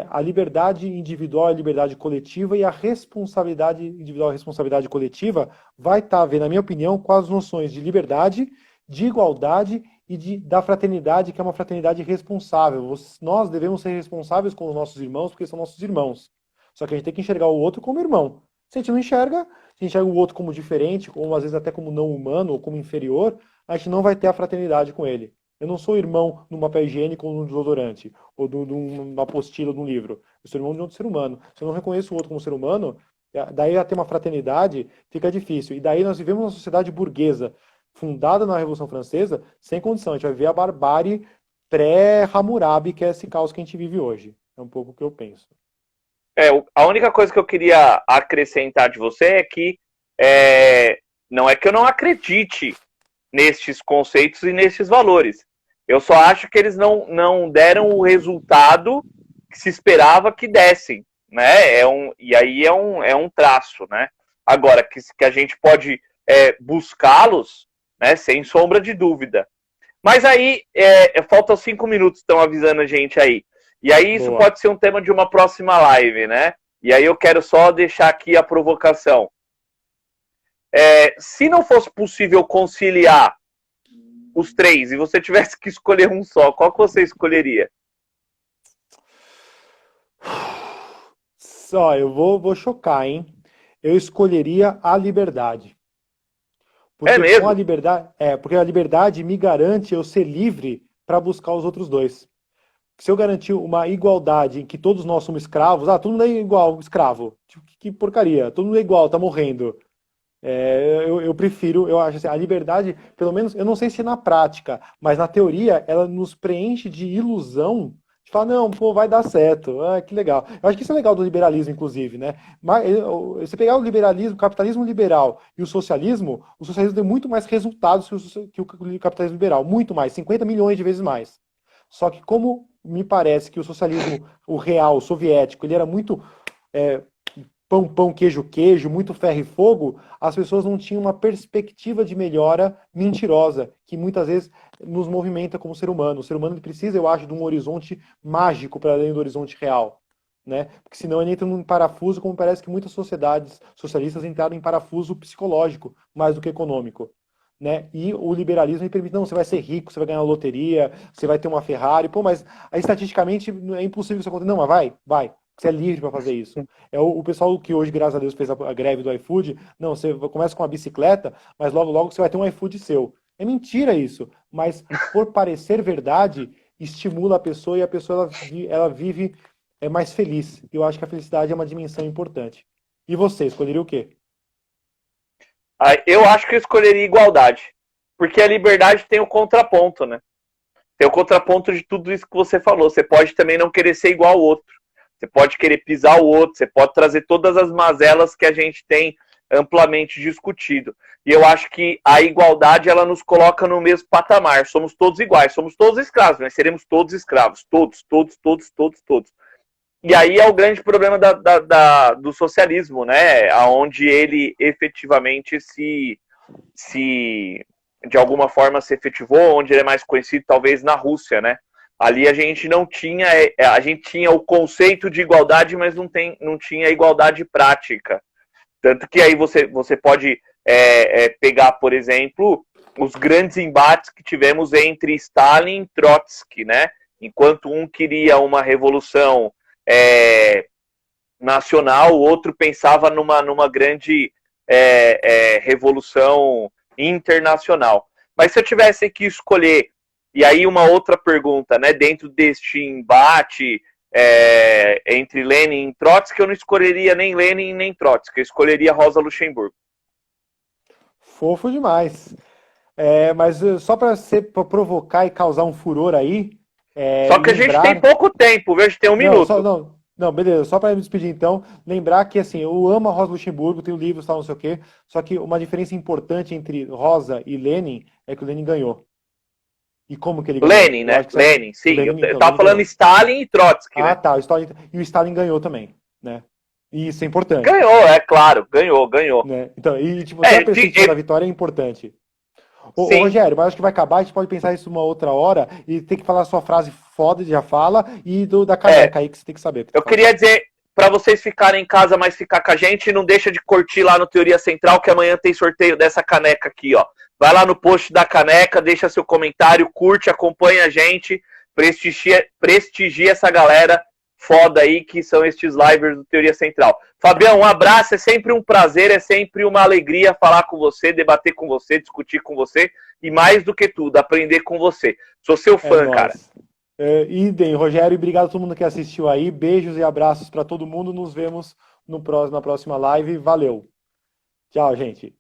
A liberdade individual, a liberdade coletiva e a responsabilidade individual e a responsabilidade coletiva vai estar a ver, na minha opinião, com as noções de liberdade, de igualdade e da fraternidade, que é uma fraternidade responsável. Nós devemos ser responsáveis com os nossos irmãos, porque são nossos irmãos. Só que a gente tem que enxergar o outro como irmão. Se a gente não enxerga, se a gente enxerga o outro como diferente, ou às vezes até como não humano, ou como inferior, a gente não vai ter a fraternidade com ele. Eu não sou irmão num papel higiênico ou num desodorante, ou numa apostila de um livro. Eu sou irmão de outro ser humano. Se eu não reconheço o outro como ser humano, daí a ter uma fraternidade fica difícil. E daí nós vivemos uma sociedade burguesa, fundada na Revolução Francesa, sem condição. A gente vai ver a barbárie pré-Hammurabi, que é esse caos que a gente vive hoje. É um pouco o que eu penso. A única coisa que eu queria acrescentar de você é que não é que eu não acredite nestes conceitos e nestes valores. Eu só acho que eles não deram o resultado que se esperava que dessem, né? E aí é um traço, né? Agora, que a gente pode buscá-los, né? Sem sombra de dúvida. Mas aí, faltam 5 minutos, estão avisando a gente aí. E aí isso pode ser um tema de uma próxima live, né? E aí eu quero só deixar aqui a provocação. Se não fosse possível conciliar os três e você tivesse que escolher um só, qual que você escolheria? Só, eu vou chocar, hein? Eu escolheria a liberdade. Porque mesmo? com a liberdade, porque a liberdade me garante eu ser livre para buscar os outros dois. Se eu garantir uma igualdade em que todos nós somos escravos, todo mundo é igual, escravo. Que porcaria, todo mundo é igual, tá morrendo. Eu prefiro, eu acho assim, a liberdade, pelo menos, eu não sei se na prática, mas na teoria, ela nos preenche de ilusão, de falar, não, pô, vai dar certo, que legal. Eu acho que isso é legal do liberalismo, inclusive, né? Mas você pegar o liberalismo, o capitalismo liberal e o socialismo tem muito mais resultados que o capitalismo liberal, muito mais, 50 milhões de vezes mais. Só que como me parece que o socialismo, o real, o soviético, ele era muito é, pão, pão, queijo, queijo, muito ferro e fogo, as pessoas não tinham uma perspectiva de melhora mentirosa, que muitas vezes nos movimenta como ser humano. O ser humano ele precisa, eu acho, de um horizonte mágico para além do horizonte real. Né? Porque senão ele entra num parafuso, como parece que muitas sociedades socialistas entraram em parafuso psicológico mais do que econômico. Né? E o liberalismo permite, não, você vai ser rico, você vai ganhar uma loteria, você vai ter uma Ferrari, pô, mas aí, estatisticamente é impossível que isso aconteça. Não, mas vai, você é livre para fazer isso. É o pessoal que hoje, graças a Deus, fez a greve do iFood, não, você começa com uma bicicleta, mas logo logo você vai ter um iFood seu. É mentira isso, mas por parecer verdade, estimula a pessoa e a pessoa ela vive mais feliz. Eu acho que a felicidade é uma dimensão importante. E você, escolheria o quê? Eu acho que eu escolheria igualdade. Porque a liberdade tem o contraponto, né? Tem o contraponto de tudo isso que você falou. Você pode também não querer ser igual ao outro. Você pode querer pisar o outro. Você pode trazer todas as mazelas que a gente tem amplamente discutido. E eu acho que a igualdade ela nos coloca no mesmo patamar. Somos todos iguais, somos todos escravos, mas seremos todos escravos. Todos, todos, todos, todos, todos. E aí é o grande problema do socialismo, né? Onde ele efetivamente se de alguma forma se efetivou, onde ele é mais conhecido talvez na Rússia, né? Ali a gente não tinha, a gente tinha o conceito de igualdade, mas não tinha igualdade prática. Tanto que aí você pode pegar, por exemplo, os grandes embates que tivemos entre Stalin e Trotsky, né? Enquanto um queria uma revolução nacional, o outro pensava numa grande revolução internacional. Mas se eu tivesse que escolher, e aí uma outra pergunta, né, dentro deste embate entre Lenin e Trotsky, eu não escolheria nem Lenin nem Trotsky, eu escolheria Rosa Luxemburgo. Fofo demais. Mas só para provocar e causar um furor aí, Só que a gente tem lembrar. pouco tempo, veja, tem um Não, só, minuto. não, não, beleza, só para me despedir então, lembrar que assim, eu amo a Rosa Luxemburgo, tenho livros, tal, não sei o quê, só que uma diferença importante entre Rosa e Lenin é que o Lenin ganhou. E como que ele ganhou? Lenin, Eu né? acho que Lenin, o sim. Lenin, Eu então, o tava Lenin falando ganhou. Stalin e Trotsky, Ah, né? tá, e o Stalin ganhou também, né? E isso é importante, Ganhou, é claro, ganhou, ganhou. né? Então, e tipo, ter a perspectiva da vitória é importante. Ô, Sim, Rogério, mas acho que vai acabar, a gente pode pensar isso uma outra hora e tem que falar a sua frase foda, já fala, e da é. caneca aí que você tem que saber o que tá Eu falando. queria dizer para vocês ficarem em casa, mas ficar com a gente, não deixa de curtir lá no Teoria Central, que amanhã tem sorteio dessa caneca aqui, ó. Vai lá no post da caneca, deixa seu comentário, curte, acompanha a gente, prestigia essa galera foda aí, que são estes livers do Teoria Central. Fabião, um abraço, é sempre um prazer, é sempre uma alegria falar com você, debater com você, discutir com você, e mais do que tudo, aprender com você. Sou seu É fã, cara. nóis. Idem, Rogério, e obrigado a todo mundo que assistiu aí. Beijos e abraços para todo mundo. Nos vemos no na próxima live. Valeu. Tchau, gente.